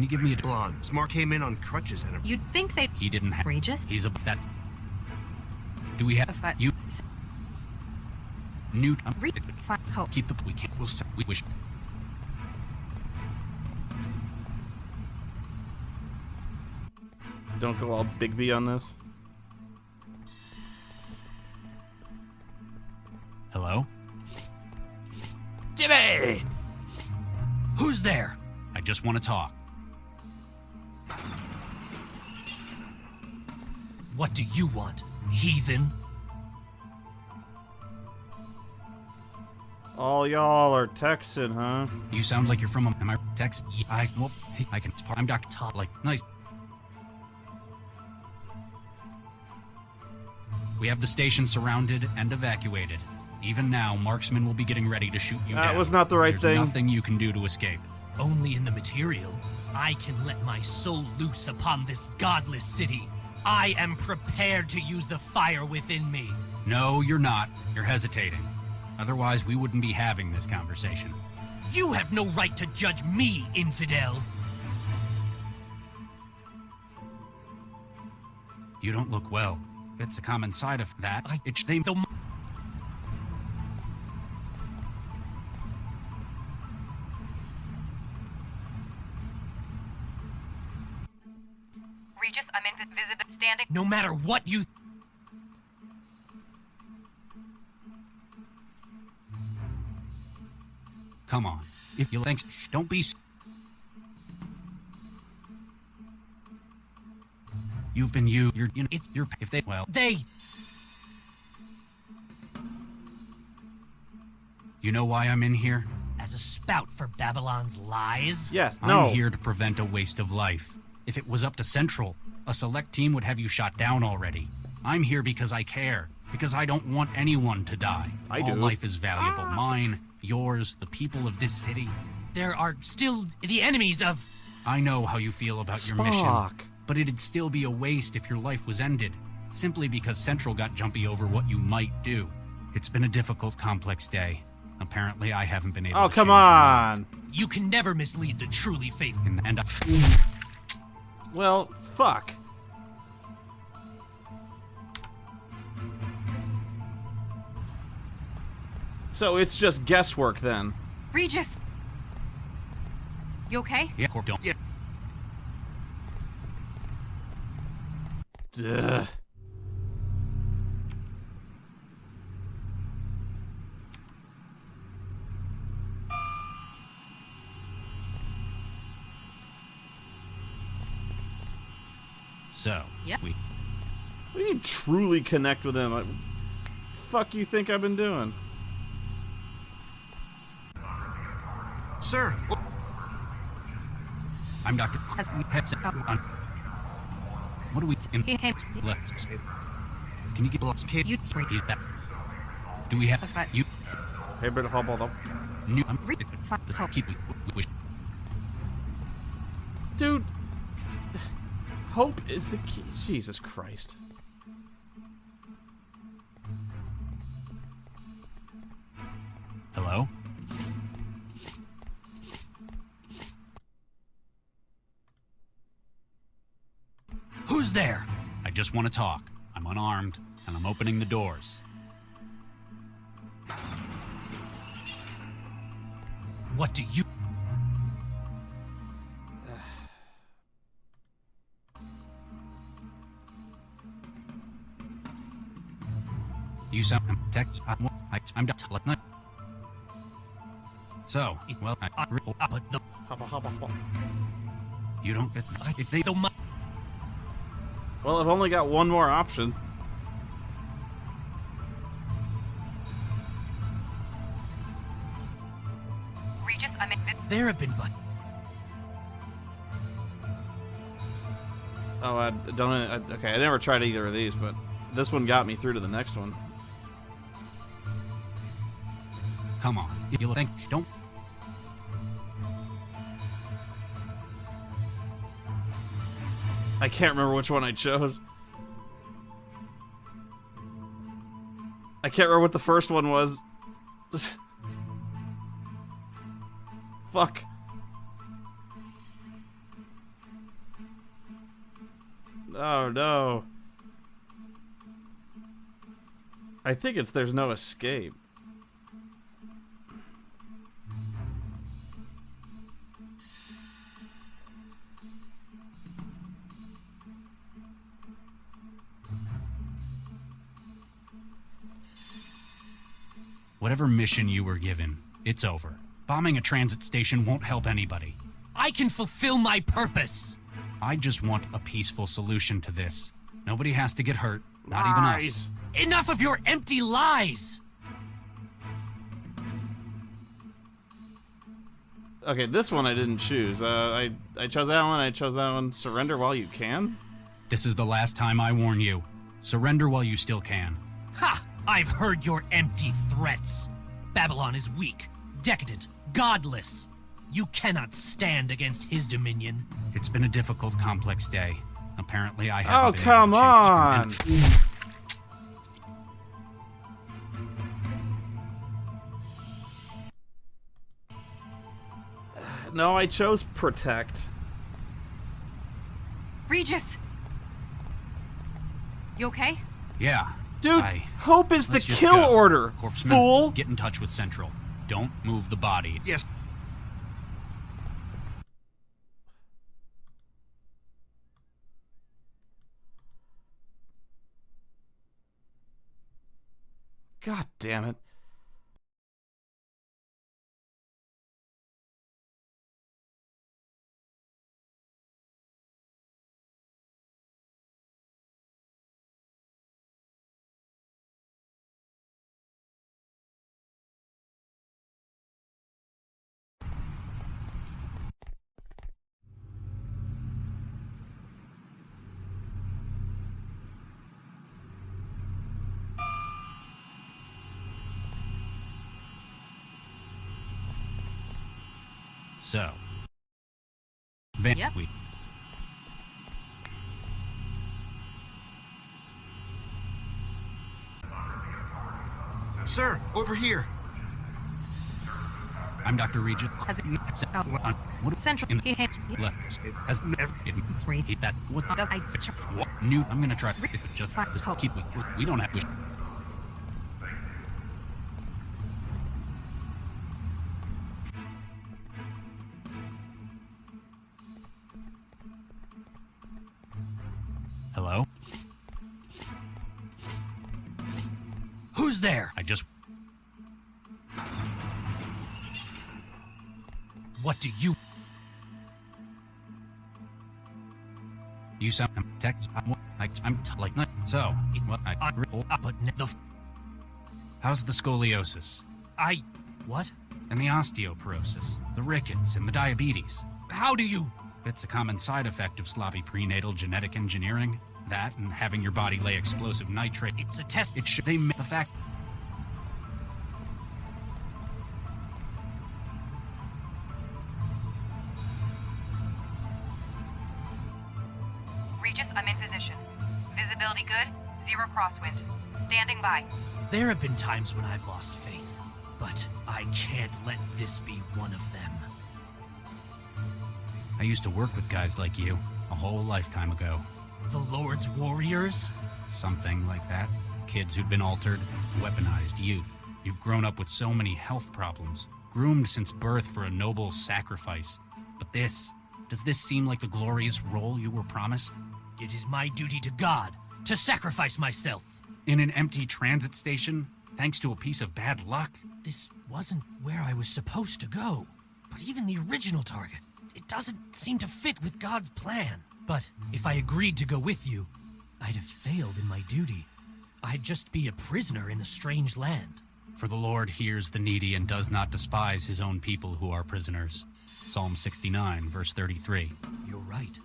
you give me a blonde? Smart came in on crutches and a. You'd think they'd. He didn't have. Regis? He's a that. Do we have you? New. Hope. Keep the. We can't. We wish. Don't go all Bigby on this. Hello? Jimmy! Who's there? I just want to talk. What do you want, heathen? All y'all are Texan, huh? You sound like you're from a. Am I Texan? I can. I'm Dr. Todd. Like, nice. We have the station surrounded and evacuated. Even now, marksmen will be getting ready to shoot you down. That was not the right There's thing. Nothing you can do to escape. Only in the material. I can let my soul loose upon this godless city. I am prepared to use the fire within me. No, you're not. You're hesitating. Otherwise, we wouldn't be having this conversation. You have no right to judge me, infidel. You don't look well. It's a common side of that. Regis, I'm invisible standing. No matter what you. Come on. If you think, don't be. You've been you. You're. You know, it's your. If they. Well. They. You know why I'm in here? As a spout for Babylon's lies? Yes. No. I'm here to prevent a waste of life. If it was up to Central, a select team would have you shot down already. I'm here because I care. Because I don't want anyone to die. I All do. life is valuable. Mine, yours, the people of this city. There are still the enemies of. I know how you feel about your mission. But it'd still be a waste if your life was ended. Simply because Central got jumpy over what you might do. It's been a difficult, complex day. Apparently, I haven't been able to Oh, come change your on. mind. You can never mislead the truly faithful. And Well, fuck. So it's just guesswork then. Regis! You okay? Yeah, Corp, don't. Yeah. So, Yep. we... What do you mean truly connect with him? Fuck you think I've been doing? Sir! I'm Dr. What do we... Can you get... You... He's that... Do we have... You... Hey, better hop on up. New... Keep... Dude... Hope is the key. Jesus Christ. Hello? Who's there? I just want to talk. I'm unarmed, and I'm opening the doors. What do you... You sound... I'm done. So, well, you don't get... They don't... Well, I've only got one more option. Regis, I'm in... There have been but... Oh, I don't... okay, I never tried either of these, but this one got me through to the next one. Come on. You think... Don't... I can't remember which one I chose. I can't remember what the first one was. Fuck. Oh no. I think it's there's no escape. Whatever mission you were given, it's over. Bombing a transit station won't help anybody. I can fulfill my purpose! I just want a peaceful solution to this. Nobody has to get hurt, not even us. Enough of your empty lies! Okay, this one I didn't choose. I chose that one, I chose that one. Surrender while you can? This is the last time I warn you. Surrender while you still can. Ha! I've heard your empty threats. Babylon is weak, decadent, godless. You cannot stand against his dominion. It's been a difficult, complex day. Apparently I haven't been come able to change. on! No, I chose protect. Regis! You okay? Yeah. Dude, hope is the Let's just kill go. order, Corpseman, fool! get in touch with Central. Don't move the body. Yes. God damn it. So. Yep. Sir, over here. I'm Dr. Regis. Has it... What Central... Has that... What does I... What? New... I'm gonna try... Just... Keep... We don't have... Hello? Who's there? I just... What do you... You sound tech. So. How's the scoliosis? What? And the osteoporosis, the rickets, and the diabetes. How do you? It's a common side effect of sloppy prenatal genetic engineering. That and having your body lay explosive nitrate. It's a test. It should. They make the fact. Regis, I'm in position. Visibility good, 0 crosswind. Standing by. There have been times when I've lost faith, but I can't let this be one of them. I used to work with guys like you a whole lifetime ago. The Lord's warriors? Something like that. Kids who'd been altered, weaponized youth. You've grown up with so many health problems, groomed since birth for a noble sacrifice. But does this seem like the glorious role you were promised? It is my duty to God to sacrifice myself. In an empty transit station, thanks to a piece of bad luck? This wasn't where I was supposed to go. But even the original target, it doesn't seem to fit with God's plan. But if I agreed to go with you, I'd have failed in my duty. I'd just be a prisoner in a strange land. For the Lord hears the needy and does not despise his own people who are prisoners. Psalm 69, verse 33. You're right.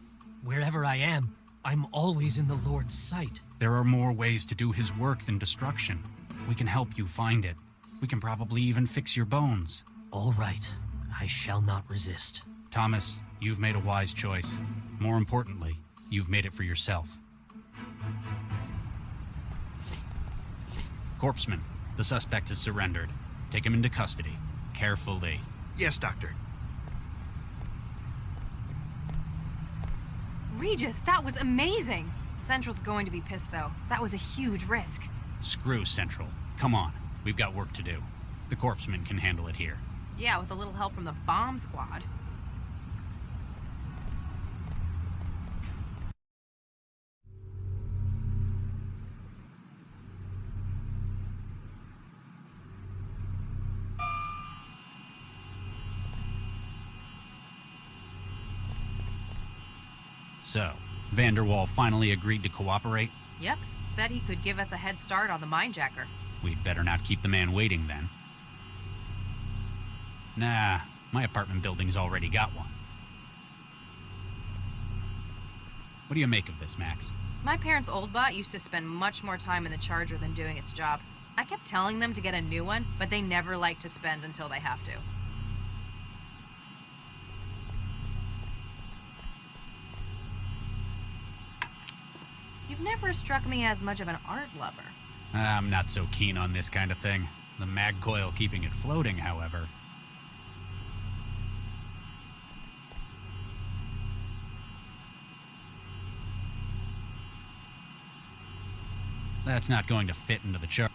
Wherever I am, I'm always in the Lord's sight. There are more ways to do his work than destruction. We can help you find it. We can probably even fix your bones. All right. I shall not resist. Thomas, you've made a wise choice. More importantly, you've made it for yourself. Corpseman, the suspect has surrendered. Take him into custody. Carefully. Yes, Doctor. Regis, that was amazing! Central's going to be pissed, though. That was a huge risk. Screw Central. Come on. We've got work to do. The corpseman can handle it here. Yeah, with a little help from the bomb squad. So, Vanderwall finally agreed to cooperate? Yep. Said he could give us a head start on the minejacker. We'd better not keep the man waiting, then. Nah, my apartment building's already got one. What do you make of this, Max? My parents' old bot used to spend much more time in the charger than doing its job. I kept telling them to get a new one, but they never like to spend until they have to. You've never struck me as much of an art lover. I'm not so keen on this kind of thing. The mag coil keeping it floating, however. That's not going to fit into the chart.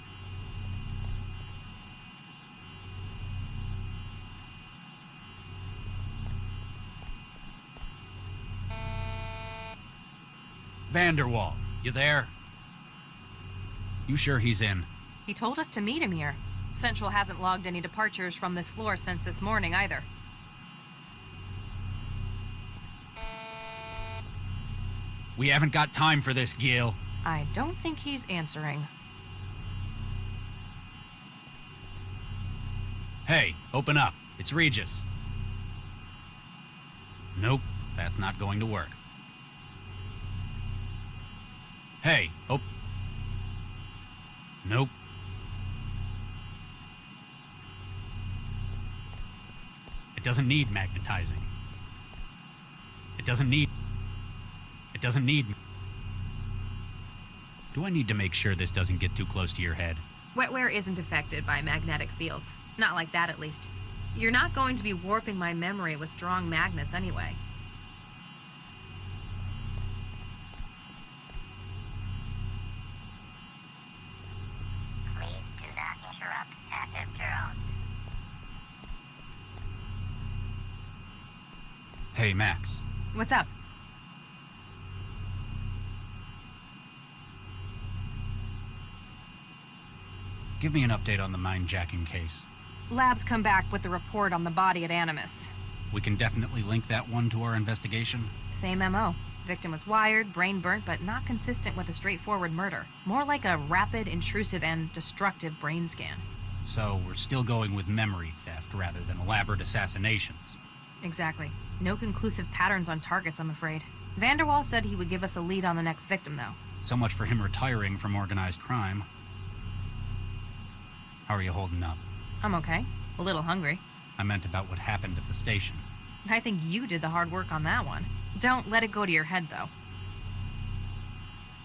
Vanderwall, you there? You sure he's in? He told us to meet him here. Central hasn't logged any departures from this floor since this morning either. We haven't got time for this, Gil. I don't think he's answering. Hey, open up. It's Regis. Nope, that's not going to work. Hey, Nope. It doesn't need magnetizing. It doesn't need... Do I need to make sure this doesn't get too close to your head? Wetware isn't affected by magnetic fields. Not like that, at least. You're not going to be warping my memory with strong magnets anyway. Please do not interrupt active drones. Hey, Max. What's up? Give me an update on the mine-jacking case. Labs come back with the report on the body at Animus. We can definitely link that one to our investigation. Same MO. Victim was wired, brain burnt, but not consistent with a straightforward murder. More like a rapid, intrusive, and destructive brain scan. So we're still going with memory theft rather than elaborate assassinations. Exactly. No conclusive patterns on targets, I'm afraid. Vanderwall said he would give us a lead on the next victim, though. So much for him retiring from organized crime. How are you holding up? I'm okay. A little hungry. I meant about what happened at the station. I think you did the hard work on that one. Don't let it go to your head, though.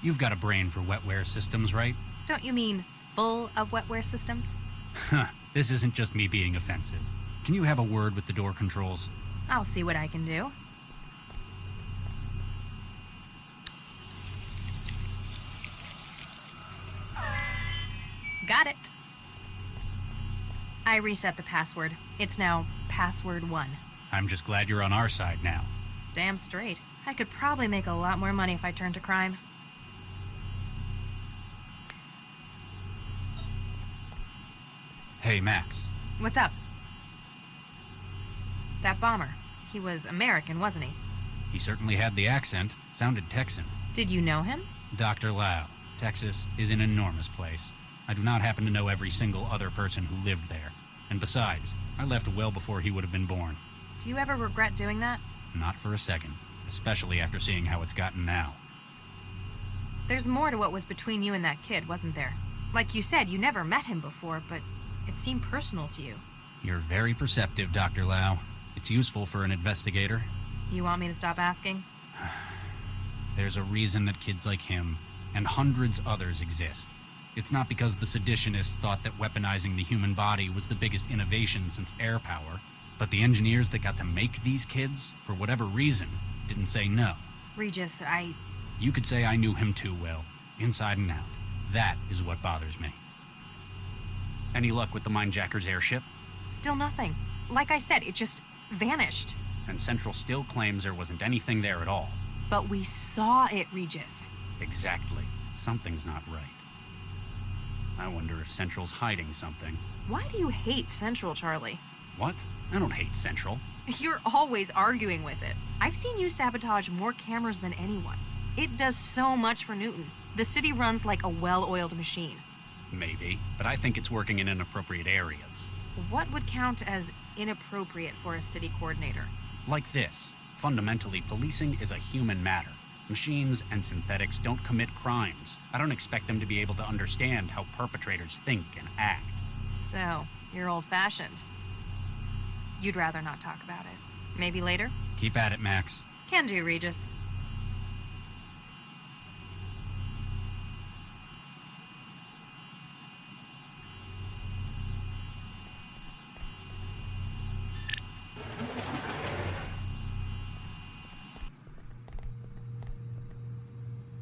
You've got a brain for wetware systems, right? Don't you mean full of wetware systems? This isn't just me being offensive. Can you have a word with the door controls? I'll see what I can do. Got it. I reset the password. It's now password 1. I'm just glad you're on our side now. Damn straight. I could probably make a lot more money if I turned to crime. Hey, Max. What's up? That bomber. He was American, wasn't he? He certainly had the accent. Sounded Texan. Did you know him? Dr. Lau. Texas is an enormous place. I do not happen to know every single other person who lived there. And besides, I left well before he would have been born. Do you ever regret doing that? Not for a second. Especially after seeing how it's gotten now. There's more to what was between you and that kid, wasn't there? Like you said, you never met him before, but it seemed personal to you. You're very perceptive, Dr. Lau. It's useful for an investigator. You want me to stop asking? There's a reason that kids like him, and hundreds others, exist. It's not because the seditionists thought that weaponizing the human body was the biggest innovation since air power, but the engineers that got to make these kids, for whatever reason, didn't say no. Regis, You could say I knew him too well, inside and out. That is what bothers me. Any luck with the Mindjacker's airship? Still nothing. Like I said, it just vanished. And Central still claims there wasn't anything there at all. But we saw it, Regis. Exactly. Something's not right. I wonder if Central's hiding something. Why do you hate Central, Charlie? What? I don't hate Central. You're always arguing with it. I've seen you sabotage more cameras than anyone. It does so much for Newton. The city runs like a well-oiled machine. Maybe, but I think it's working in inappropriate areas. What would count as inappropriate for a city coordinator? Like this. Fundamentally, policing is a human matter. Machines and synthetics don't commit crimes. I don't expect them to be able to understand how perpetrators think and act. So, you're old-fashioned. You'd rather not talk about it. Maybe later? Keep at it, Max. Can do, Regis.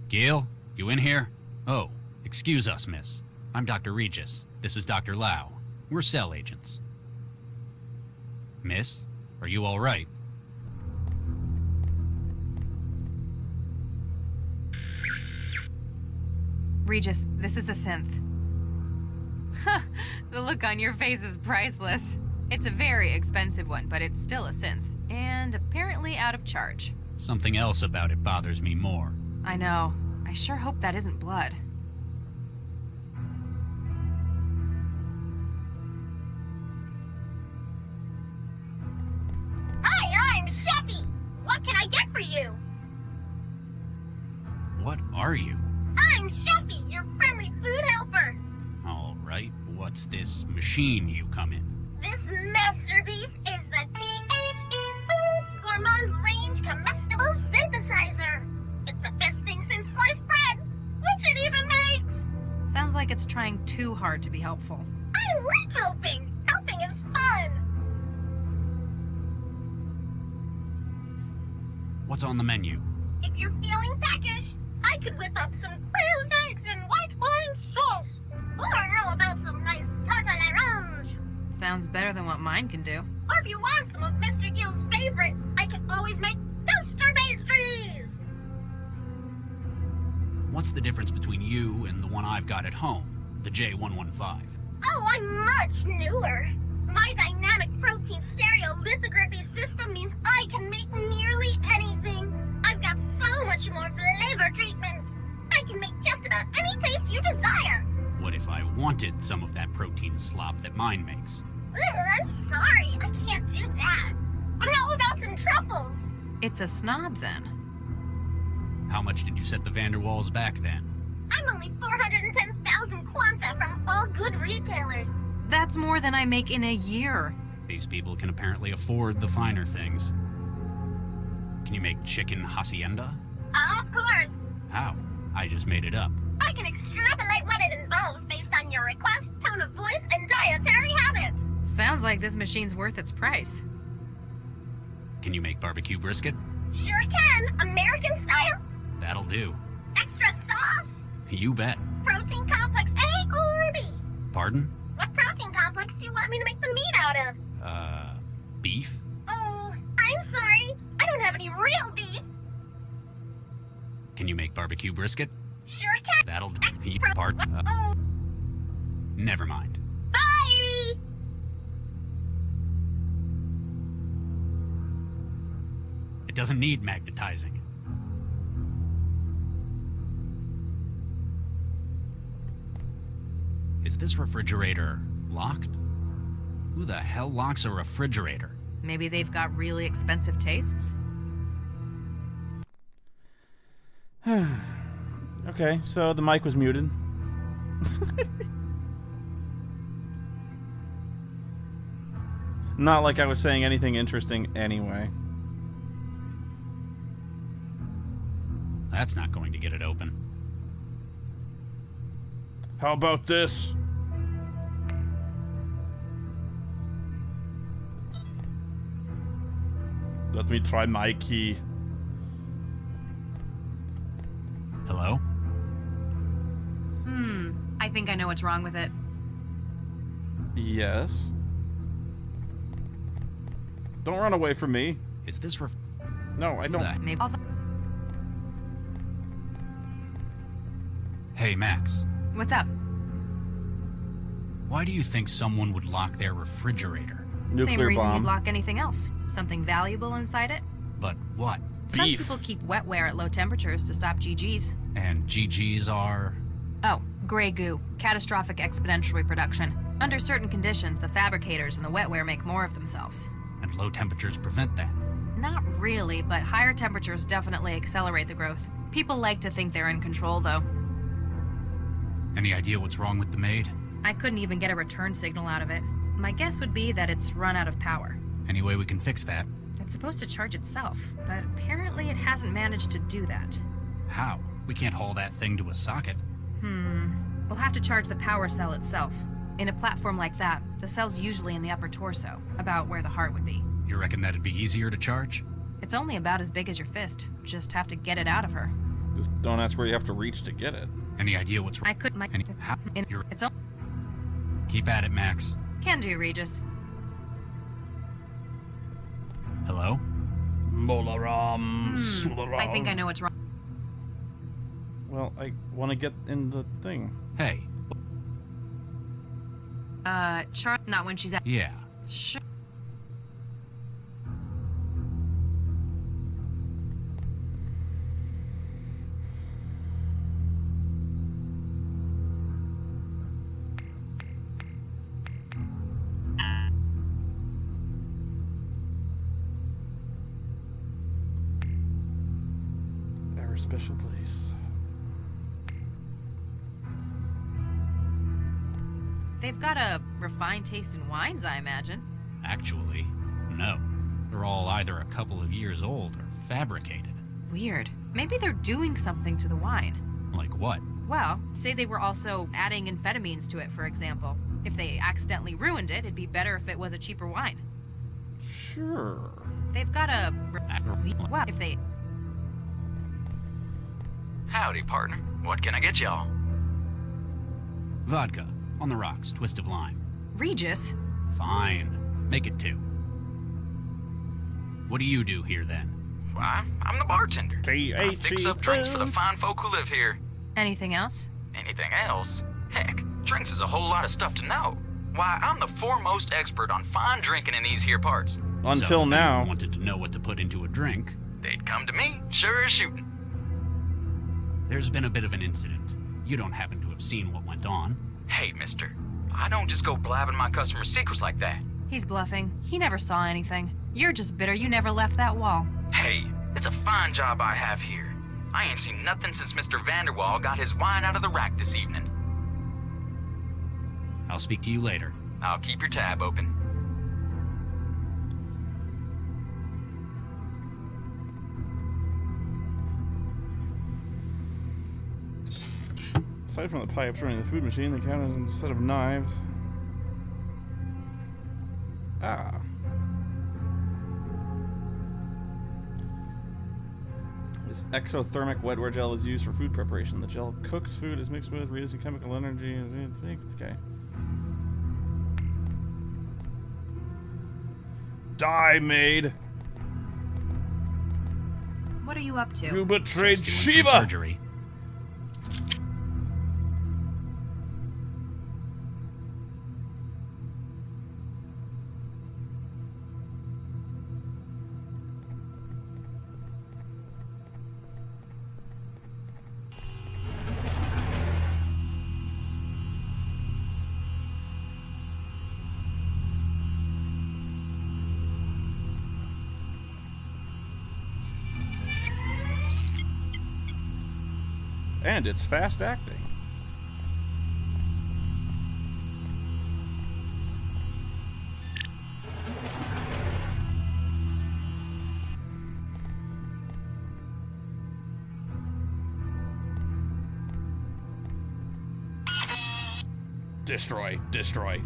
Gail, you in here? Oh, excuse us, miss. I'm Dr. Regis. This is Dr. Lau. We're cell agents. Miss, are you all right? Regis, this is a synth. The look on your face is priceless. It's a very expensive one, but it's still a synth. And apparently out of charge. Something else about it bothers me more. I know. I sure hope that isn't blood. Hi, I'm Cheffy. What can I get for you? What are you? I'm Cheffy, your friendly food helper. All right, what's this machine you come in? This masterpiece is the THE Foods Gourmand Range Comestible Synthesizer. It's the best thing since sliced bread, which it even makes. Sounds like it's trying too hard to be helpful. I like helping. Helping is fun. What's on the menu? If you're feeling peckish, I could whip up some quail's eggs and white wine sauce. Or how about some nice tarte à l'orange? Sounds better than what mine can do. Or if you want some of Mr. Gill's favorite, I can always make toaster pastries. What's the difference between you and the one I've got at home, the J115? Oh, I'm much newer. My dynamic protein stereolithography system means I can make nearly anything. I've got so much more flavor treatment. I can make just about any taste you desire. What if I wanted some of that protein slop that mine makes? Ugh, I'm sorry, I can't do that. But how about some truffles? It's a snob, then. How much did you set the vanderwalls back then? I'm only 410,000 quanta from all good retailers. That's more than I make in a year. These people can apparently afford the finer things. Can you make chicken hacienda? Of course. How? I just made it up. I can extrapolate what it involves based on your request, tone of voice, and dietary habits. Sounds like this machine's worth its price. Can you make barbecue brisket? Sure can. American style. That'll do. Extra sauce. You bet. Protein complex A or B? Pardon? What protein complex do you want me to make the meat out of? Beef? Oh, I'm sorry. I don't have any real beef. Can you make barbecue brisket? Sure can. That'll do. Pardon? Never mind. Bye! It doesn't need magnetizing. Is this refrigerator locked? Who the hell locks a refrigerator? Maybe they've got really expensive tastes? Okay, so the mic was muted. Not like I was saying anything interesting anyway. That's not going to get it open. How about this? Let me try my key. Hello? I think I know what's wrong with it. Yes. Don't run away from me. Is this No, I don't. Maybe Hey, Max. What's up? Why do you think someone would lock their refrigerator? Same reason bomb. you'd lock anything else. Something valuable inside it? But what? Some people keep wetware at low temperatures to stop GGs. And GGs are? Oh, gray goo. Catastrophic exponential reproduction. Under certain conditions, the fabricators and the wetware make more of themselves. And low temperatures prevent that. Not really, but higher temperatures definitely accelerate the growth. People like to think they're in control, though. Any idea what's wrong with the maid? I couldn't even get a return signal out of it. My guess would be that it's run out of power. Any way we can fix that? It's supposed to charge itself, but apparently it hasn't managed to do that. How? We can't haul that thing to a socket. We'll have to charge the power cell itself. In a platform like that, the cell's usually in the upper torso, about where the heart would be. You reckon that'd be easier to charge? It's only about as big as your fist. Just have to get it out of her. Just don't ask where you have to reach to get it. Any idea what's wrong? I could my it's all Keep at it, Max. can do, Regis. Hello? Molaram, I think I know what's wrong. Well, I want to get in the thing. Hey. Not when she's at. Yeah. Sure. Our special place. They've got a refined taste in wines, I imagine. Actually, no. They're all either a couple of years old or fabricated. Weird. Maybe they're doing something to the wine. Like what? Well, say they were also adding amphetamines to it, for example. If they accidentally ruined it, it'd be better if it was a cheaper wine. Sure. They've got a... Well, if they... Howdy, partner. What can I get y'all? Vodka. On the rocks. Twist of lime. Regis? Fine. Make it 2. What do you do here, then? Why, I'm the bartender. I fix up drinks for the fine folk who live here. Anything else? Anything else? Heck, drinks is a whole lot of stuff to know. Why, I'm the foremost expert on fine drinking in these here parts. Until so if now. anyone wanted to know what to put into a drink, they'd come to me, sure as shooting. There's been a bit of an incident. You don't happen to have seen what went on. Hey, mister. I don't just go blabbing my customers' secrets like that. He's bluffing. He never saw anything. You're just bitter you never left that wall. Hey, it's a fine job I have here. I ain't seen nothing since Mr. Vanderwall got his wine out of the rack this evening. I'll speak to you later. I'll keep your tab open. Aside from the pipes running the food machine, the counter is a set of knives. Ah. This exothermic wetware gel is used for food preparation. The gel cooks food, is mixed with, reducing chemical energy. Okay. Die, maid! What are you up to? You betrayed Just doing Shiva! some surgery. And it's fast acting. Destroy, destroy.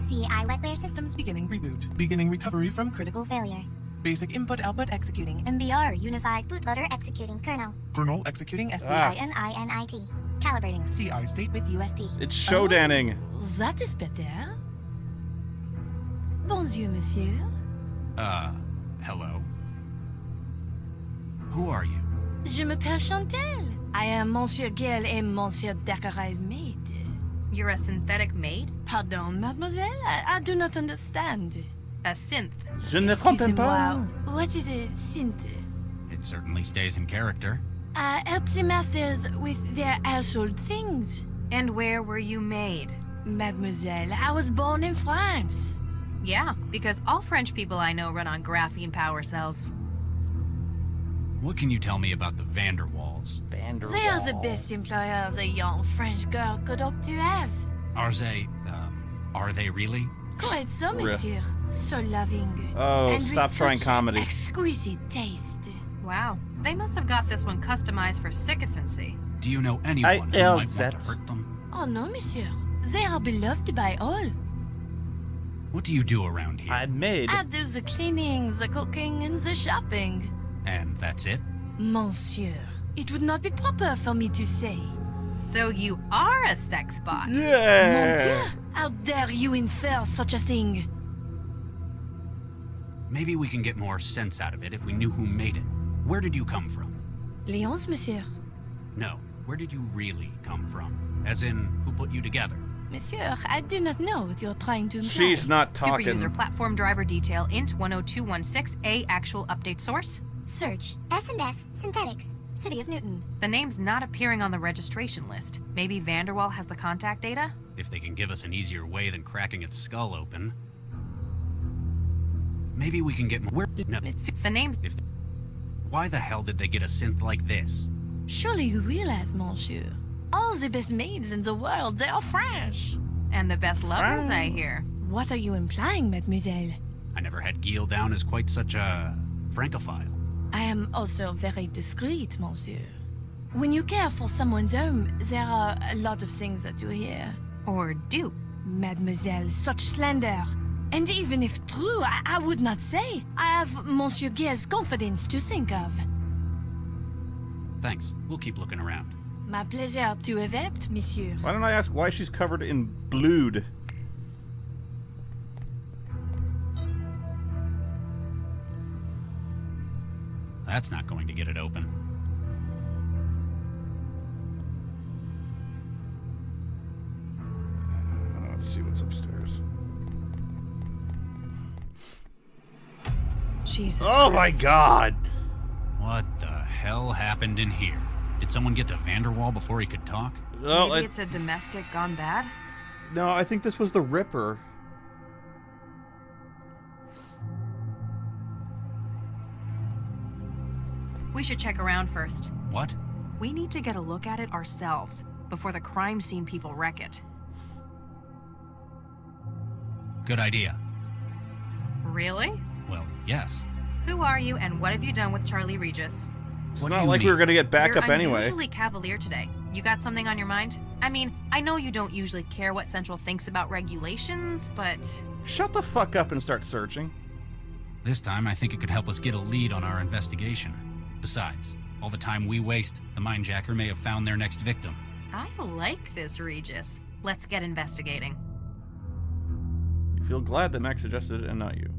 CI wetware systems Beginning reboot. Beginning recovery from critical failure. basic input-output executing. MBR unified bootloader executing kernel. Kernel executing SBININIT. Calibrating CI state with USD. It's showdanning. That is better. Bonjour, monsieur. Hello. Who are you? Je m'appelle Chantal. I am Monsieur Gale et Monsieur Dacqueray's maid. You're a synthetic maid? Pardon, mademoiselle? I do not understand. A synth. Je ne comprends pas. What is a synth? It certainly stays in character. Helps the masters with their household things. And where were you made? Mademoiselle, I was born in France. Yeah, because all French people I know run on graphene power cells. What can you tell me about the Vanderwalls? They are the best employers a young French girl could hope to have. Are they really? Quite so, monsieur. So loving. Oh, and stop with trying such comedy. Exquisite taste. Wow, they must have got this one customized for sycophancy. Do you know anyone who might want to hurt them? Oh no, monsieur. They are beloved by all. What do you do around here? I'm maid. I do the cleaning, the cooking, and the shopping. And that's it? Monsieur, it would not be proper for me to say. So you are a sex bot? Mon Yeah. Dieu, how dare you infer such a thing? Maybe we can get more sense out of it if we knew who made it. Where did you come from? Lyons, monsieur. No, where did you really come from? As in, who put you together? Monsieur, I do not know what you're trying to imply. She's not talking. Superuser platform driver detail int 10216A actual update source. Search S&S Synthetics, City of Newton. The name's not appearing on the registration list. Maybe Vanderwall has the contact data? If they can give us an easier way than cracking its skull open. Maybe we can get more. No, The name's. why the hell did they get a synth like this? Surely you realize, monsieur. All the best maids in the world, they are French. And the best lovers, I hear. What are you implying, mademoiselle? I never had Gil down as quite such a francophile. I am also very discreet, monsieur. When you care for someone's home, there are a lot of things that you hear. Or do. Mademoiselle, such slander. And even if true, I would not say. I have Monsieur Gale's confidence to think of. Thanks. We'll keep looking around. My pleasure to have helped, monsieur. Why don't I ask why she's covered in blood? That's not going to get it open. Let's see what's upstairs. Jesus Oh my Christ. god! What the hell happened in here? Did someone get to Vanderwall before he could talk? Oh, Maybe it's a domestic gone bad? No, I think this was the Ripper. We should check around first. What? We need to get a look at it ourselves before the crime scene people wreck it. Good idea. Really? Well, yes. Who are you and what have you done with Charlie Regis? It's not like we were gonna get backup You're anyway. unusually cavalier today. You got something on your mind? I mean, I know you don't usually care what Central thinks about regulations, but... Shut the fuck up and start searching. This time, I think it could help us get a lead on our investigation. Besides, all the time we waste, the mindjacker may have found their next victim. I like this, Regis. Let's get investigating. You feel glad that Max suggested it and not you.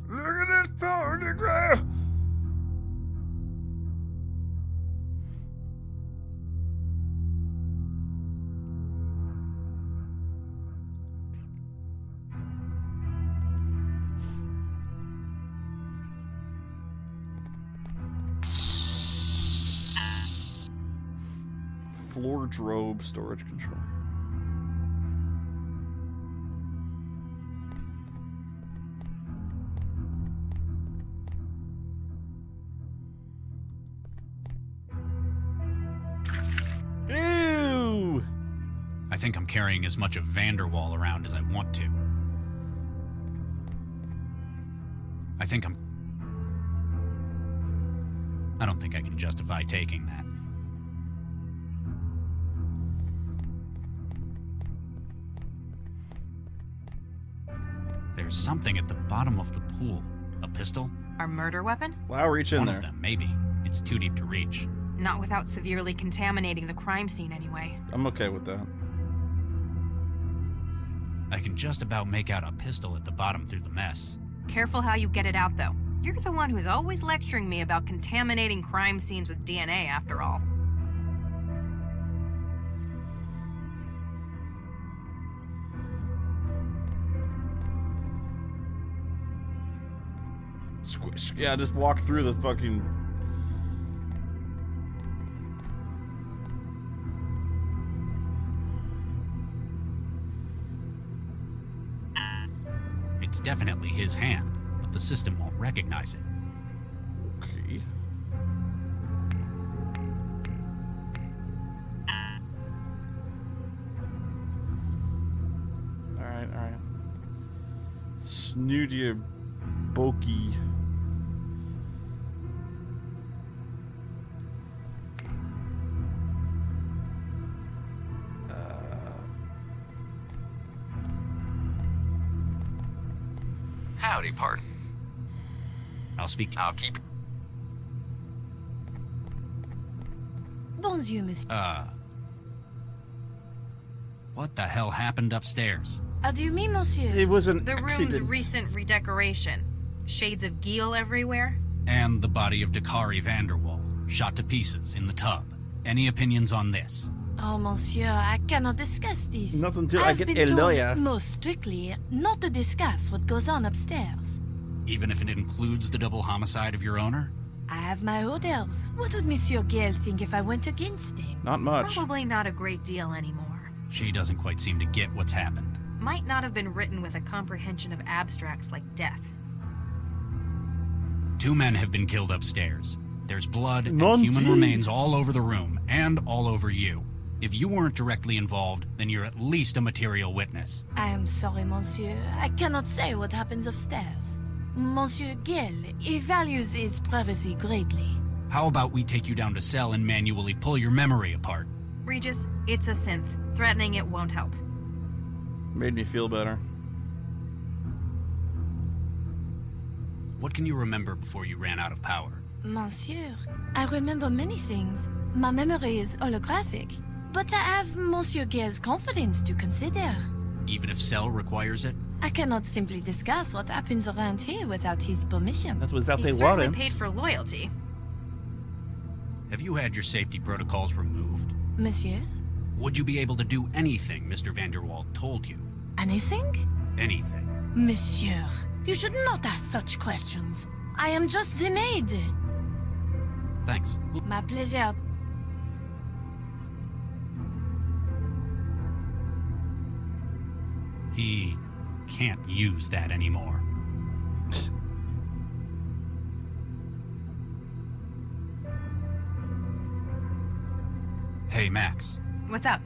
Look at this photograph! Floor drobe storage control. Ew! I think I'm carrying as much of Vanderwall around as I want to. I don't think I can justify taking that. There's something at the bottom of the pool. A pistol? Our murder weapon? Well, I'll reach in One there. of them, maybe. It's too deep to reach. Not without severely contaminating the crime scene anyway. I'm okay with that. I can just about make out a pistol at the bottom through the mess. Careful how you get it out, though. You're the one who's always lecturing me about contaminating crime scenes with DNA, after all. Squish. Yeah, just walk through the fucking... It's definitely his hand, but the system won't recognize it. Okay. Alright, alright. Snooty bulky. Howdy, pardon. I'll keep... Bonjour, monsieur. What the hell happened upstairs? How do you mean, monsieur? It was an The room's accident. recent redecoration. Shades of Geel everywhere. And the body of Dakari Vanderwall, shot to pieces in the tub. Any opinions on this? Oh, monsieur, I cannot discuss this. Not until I I've get been a told lawyer. most strictly not to discuss what goes on upstairs. Even if it includes the double homicide of your owner? I have my orders. What would Monsieur Gale think if I went against him? Not much. Probably not a great deal anymore. She doesn't quite seem to get what's happened. Might not have been written with a comprehension of abstracts like death. 2 men have been killed upstairs. There's blood and Mon human Dieu. remains all over the room, and all over you. If you weren't directly involved, then you're at least a material witness. I am sorry, monsieur. I cannot say what happens upstairs. Monsieur Gale, he values his privacy greatly. How about we take you down to cell and manually pull your memory apart? Regis, it's a synth. Threatening it won't help. Made me feel better. What can you remember before you ran out of power? Monsieur, I remember many things. My memory is holographic. But I have Monsieur Gale's confidence to consider. Even if cell requires it? I cannot simply discuss what happens around here without his permission. That's without He they certainly warrant. paid for loyalty. Have you had your safety protocols removed? Monsieur? Would you be able to do anything Mr. Vanderwall told you? Anything? Anything. Monsieur, You should not ask such questions. I am just the maid. Thanks. My pleasure. He can't use that anymore. Hey, Max. What's up?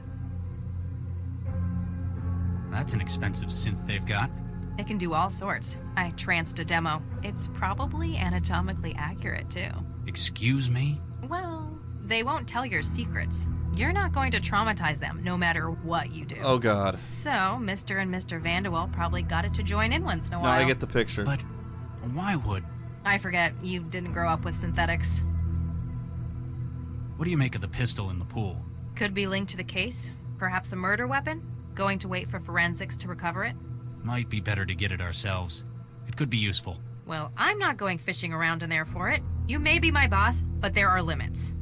That's an expensive synth they've got. It can do all sorts. I tranced a demo. It's probably anatomically accurate, too. Excuse me? Well, they won't tell your secrets. You're not going to traumatize them, no matter what you do. Oh, God. So, Mr. and Mr. Vanderwall probably got it to join in once in a No, while. I get the picture. But why would... I forget, you didn't grow up with synthetics. What do you make of the pistol in the pool? Could be linked to the case. Perhaps a murder weapon? Going to wait for forensics to recover it? Might be better to get it ourselves. It could be useful. Well, I'm not going fishing around in there for it. You may be my boss, but there are limits.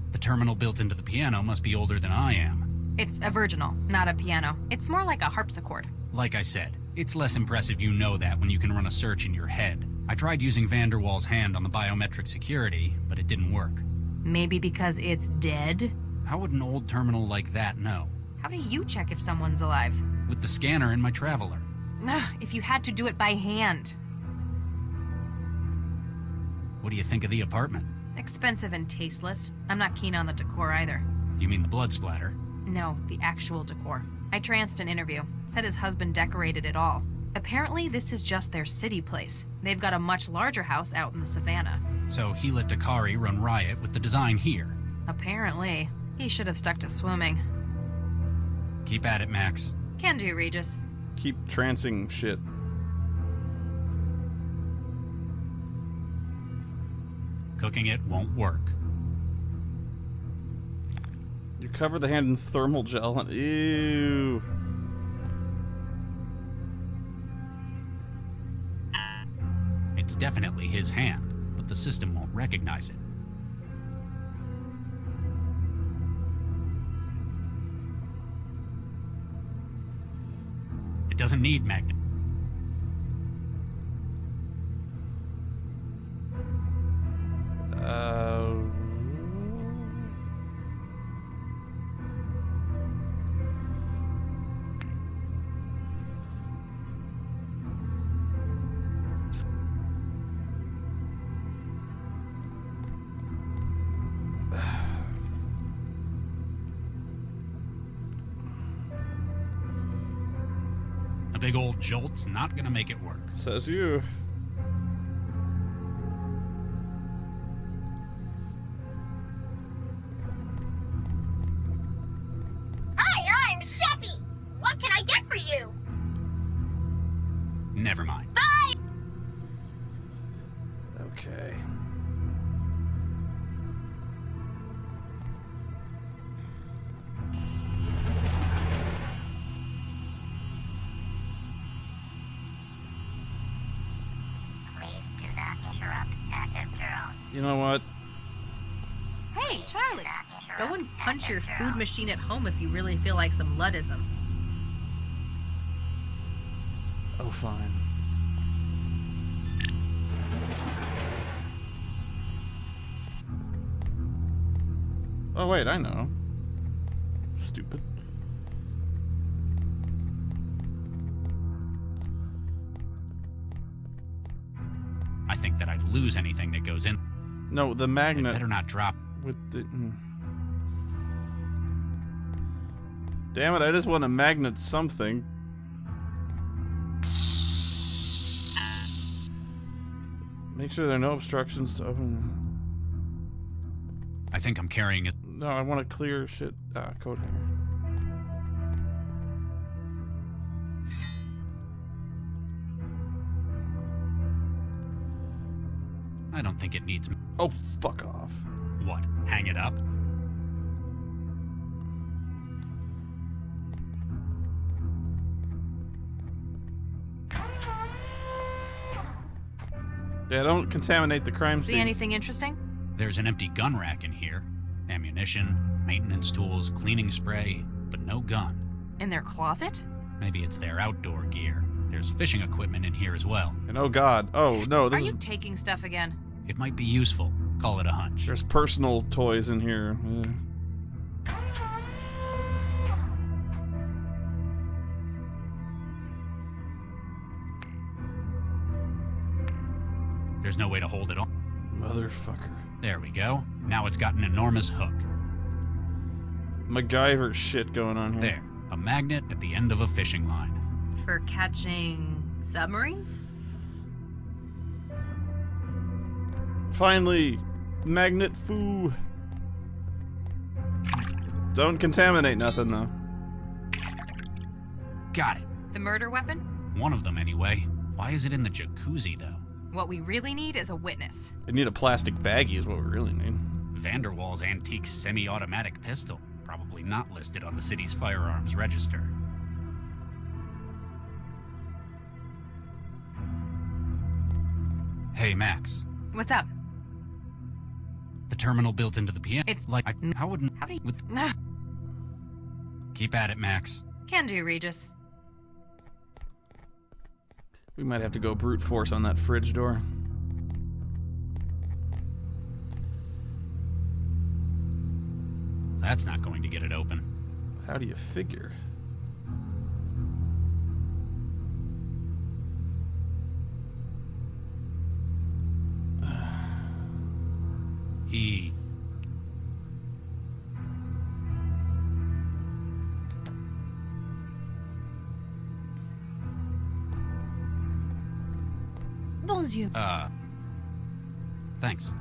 The terminal built into the piano must be older than I am. It's a virginal, not a piano. It's more like a harpsichord. Like I said, it's less impressive you know that when you can run a search in your head. I tried using Vanderwall's hand on the biometric security, but it didn't work. Maybe because it's dead? How would an old terminal like that know? How do you check if someone's alive? With the scanner in my Traveler. Ugh, if you had to do it by hand. What do you think of the apartment? Expensive and tasteless. I'm not keen on the decor either. You mean the blood splatter? No, the actual decor. I tranced an interview. Said his husband decorated it all. Apparently, this is just their city place. They've got a much larger house out in the savannah. So he let Dakari run riot with the design here. Apparently. He should have stuck to swimming. Keep at it, Max. Can do, Regis. Keep trancing shit. Cooking it won't work. You cover the hand in thermal gel and ew. It's definitely his hand, but the system won't recognize it. It doesn't need magnet. A big old jolt's not gonna make it work. Says you. Hi, I'm Cheffy. What can I get for you? Never mind. Bye! Okay. You know what? Hey, Charlie! Go and punch your food machine at home if you really feel like some Luddism. Oh, fine. Oh, wait, I know. Stupid. I think that I'd lose anything that goes in. No, the magnet. It better not drop. With the. Damn it, I just want to magnet something. Make sure there are no obstructions to open. I think I'm carrying it. No, I want to clear shit. Code hanger. I don't think it needs. Oh, fuck off. What? Hang it up? Yeah, don't contaminate the crime See scene. anything interesting? There's an empty gun rack in here. Ammunition, maintenance tools, cleaning spray, but no gun. In their closet? Maybe it's their outdoor gear. There's fishing equipment in here as well. And oh god, oh no, this Are is... you taking stuff again? It might be useful. Call it a hunch. There's personal toys in here. There's no way to hold it on. Motherfucker. There we go. Now it's got an enormous hook. MacGyver shit going on here. There. A magnet at the end of a fishing line. For catching submarines? Finally! Magnet foo! Don't contaminate nothing, though. Got it. The murder weapon? One of them, anyway. Why is it in the jacuzzi, though? What we really need is a witness. We need a plastic baggie is what we really need. Vanderwall's antique semi-automatic pistol. Probably not listed on the city's firearms register. Hey, Max. What's up? The terminal built into the piano. It's like how would How do you... with Keep at it, Max. Can do, Regis. We might have to go brute force on that fridge door. That's not going to get it open. How do you figure? He... Bonjour. Thanks.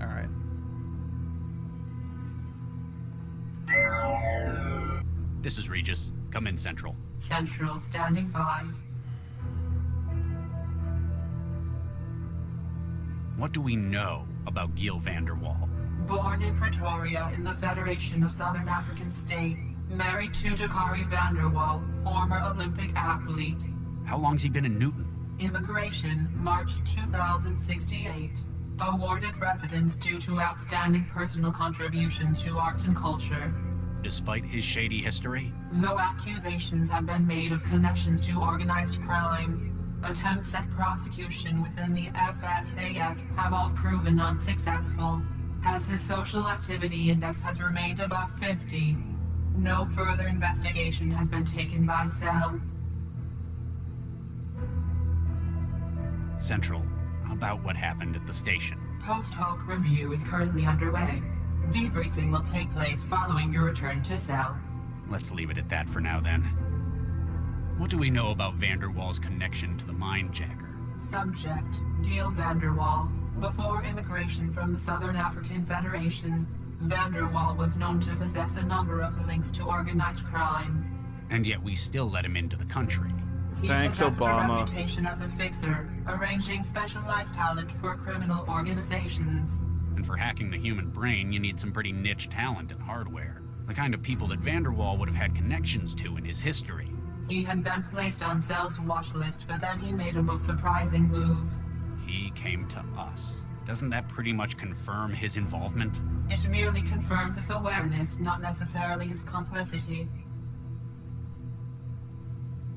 Alright. This is Regis. Come in, Central. Central standing by. What do we know about Gil Vanderwall? Born in Pretoria in the Federation of Southern African State. Married to Dakari Vanderwall, former Olympic athlete. How long's he been in Newton? Immigration, March 2068. Awarded residence due to outstanding personal contributions to art and culture. Despite his shady history? Though accusations have been made of connections to organized crime, attempts at prosecution within the FSAS have all proven unsuccessful, as his social activity index has remained above 50. No further investigation has been taken by Cell. Central, about what happened at the station. Post hoc review is currently underway. Debriefing will take place following your return to Cell. Let's leave it at that for now, then. What do we know about Vanderwall's connection to the Mindjacker? Subject, Gil Vanderwall. Before immigration from the Southern African Federation, Vanderwall was known to possess a number of links to organized crime. And yet we still let him into the country. He Thanks, possessed Obama. a reputation as a fixer, arranging specialized talent for criminal organizations. And for hacking the human brain, you need some pretty niche talent and hardware. The kind of people that Vanderwall would have had connections to in his history. He had been placed on Cell's watch list, but then he made a most surprising move. He came to us. Doesn't that pretty much confirm his involvement? It merely confirms his awareness, not necessarily his complicity.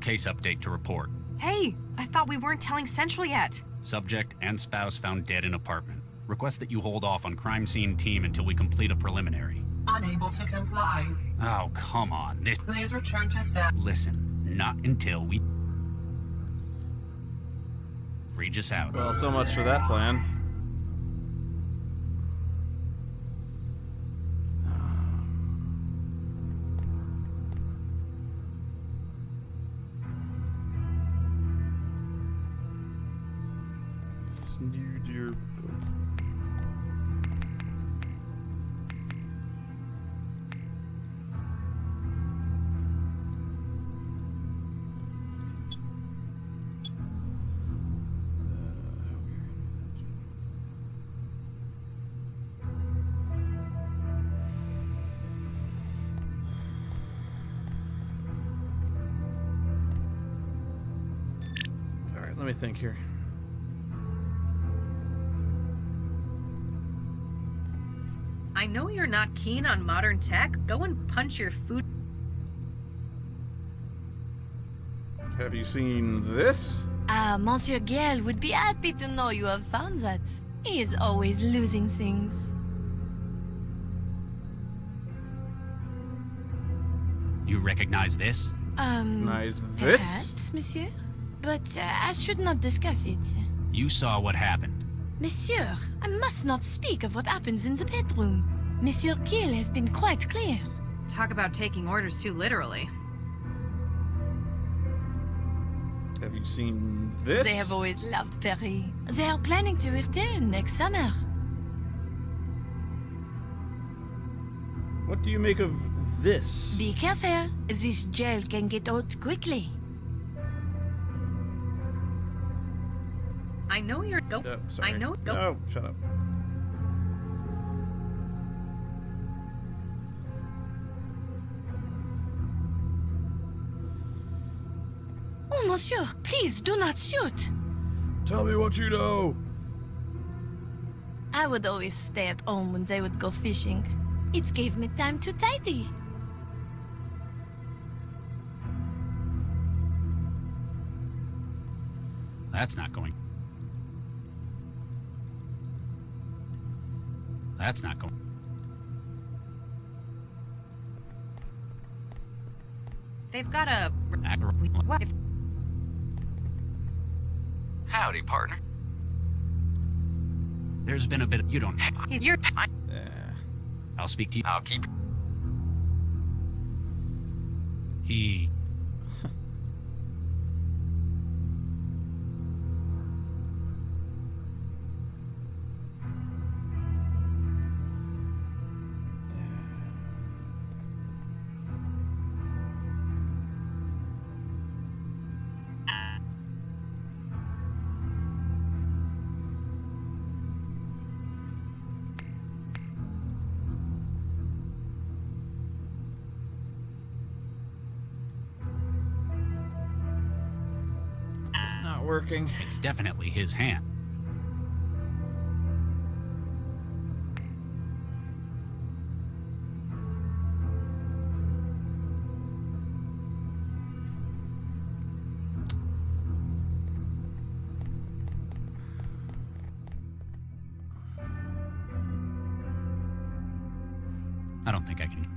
Case update to report. Hey, I thought we weren't telling Central yet. Subject and spouse found dead in apartment. Request that you hold off on crime scene team until we complete a preliminary. Unable to comply. Oh, come on. This... Please return to Cell. Listen, not until we... Regis out. Well, so much for that plan. New dear book. All right, let me think here. I know you're not keen on modern tech. Go and punch your food. Have you seen this? Ah, Monsieur Gale would be happy to know you have found that. He is always losing things. You recognize this? Recognize this? Perhaps, monsieur? But I should not discuss it. You saw what happened. Monsieur, I must not speak of what happens in the bedroom. Monsieur Gill has been quite clear. Talk about taking orders too literally. Have you seen this? They have always loved Paris. They are planning to return next summer. What do you make of this? Be careful. This gel can get out quickly. I know you're go. Sorry. I know. Go. Oh, shut up. Oh, monsieur, please do not shoot. Tell me what you know. I would always stay at home when they would go fishing. It gave me time to tidy. That's not going. That's not going. They've got a. What? Howdy, partner. There's been a bit. You don't. You're. I'll speak to you. I'll keep. He. Not working. It's definitely his hand. I don't think I can.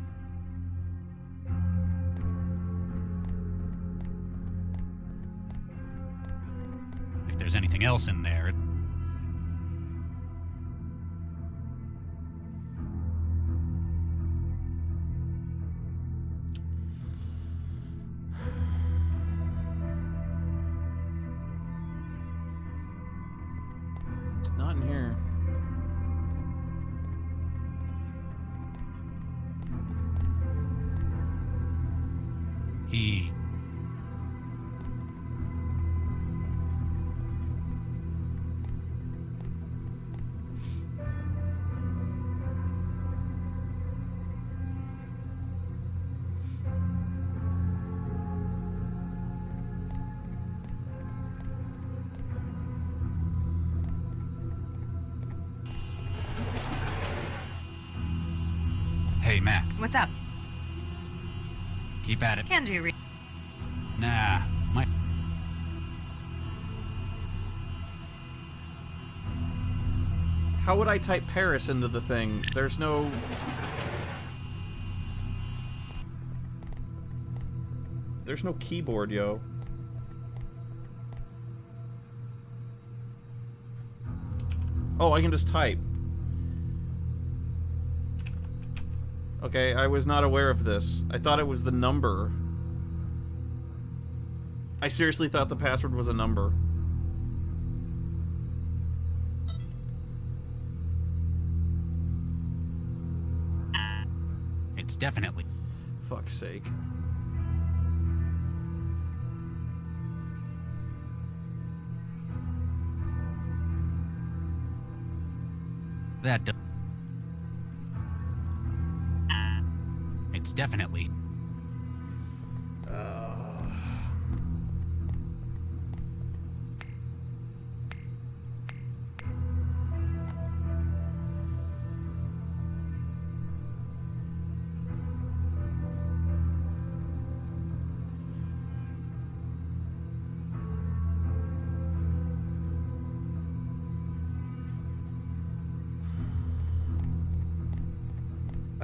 If there's anything else in there. It's not in here. He. Hey, Mac. What's up? Keep at it. Can do. Nah, my. How would I type Paris into the thing? There's no... There's no keyboard, yo. Oh, I can just type. Okay, I was not aware of this. I thought it was the number. I seriously thought the password was a number. It's definitely. Fuck's sake. That. It's definitely.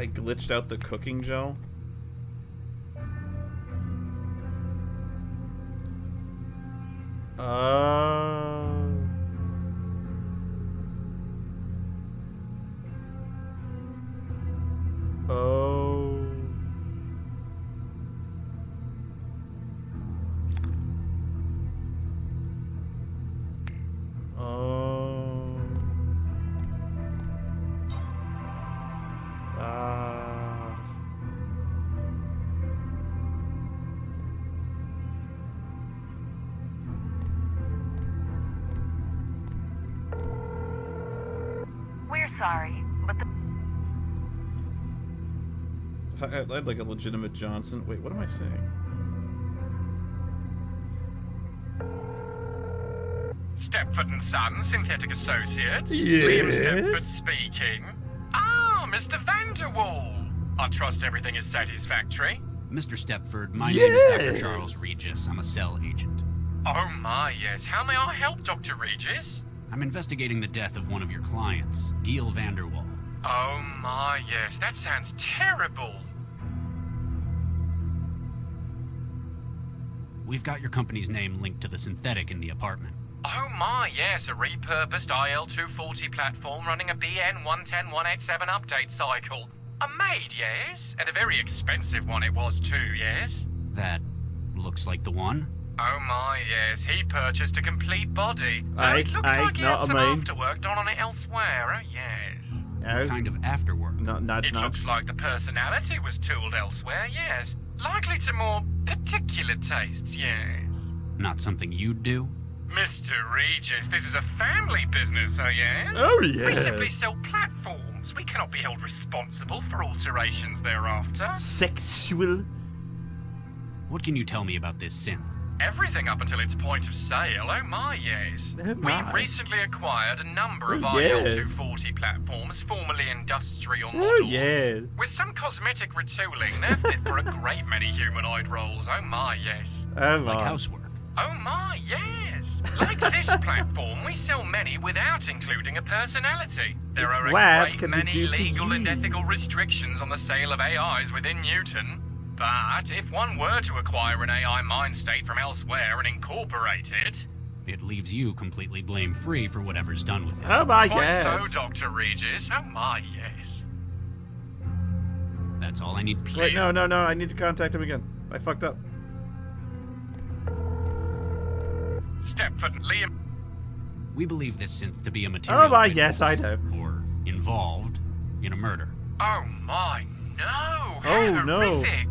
I glitched out the cooking gel. We're sorry, but the I'd like a legitimate Johnson. Wait, what am I saying? Stepford and Son, Synthetic Associates. Yes? Liam Stepford speaking. Ah, Mr. Vanderwall. I trust everything is satisfactory. Mr. Stepford, my name is Dr. Charles Regis. I'm a cell agent. Oh my, yes. How may I help, Dr. Regis? I'm investigating the death of one of your clients, Gil Vanderwall. Oh my, yes. That sounds terrible. We've got your company's name linked to the synthetic in the apartment. Oh my, yes. A repurposed IL-240 platform running a BN-110187 update cycle. A maid, yes? And a very expensive one it was too, yes? That looks like the one. Oh my, yes. He purchased a complete body. It looks like he had some afterwork done on it elsewhere, oh yes. What kind of afterwork? Nudge. Looks like the personality was tooled elsewhere, yes. Likely to more particular tastes, yes. Not something you'd do? Mr. Regis, this is a family business, oh yes? Oh yes. We simply sell platforms. We cannot be held responsible for alterations thereafter. Sexual. What can you tell me about this synth? Everything up until its point of sale, oh my, yes. Oh my. We recently acquired a number of yes. IL-240 platforms, formerly industrial models. Oh yes. With some cosmetic retooling, they're fit for a great many humanoid roles, oh my, yes. Oh my. Like housework? Oh my, yes. Like this platform, we sell many without including a personality. There It's are a what great can we many do to legal and you? ethical restrictions on the sale of AIs within Newton. But if one were to acquire an AI mind state from elsewhere and incorporate it... It leaves you completely blame-free for whatever's done with it. Oh my Quite yes. so, Dr. Regis. Oh my, yes. That's all I need. Wait, no. I need to contact him again. I fucked up. Stepford, Liam... We believe this synth to be a material Oh my witness yes, I know. or involved in a murder. Oh my, no! Oh, no. Horrific.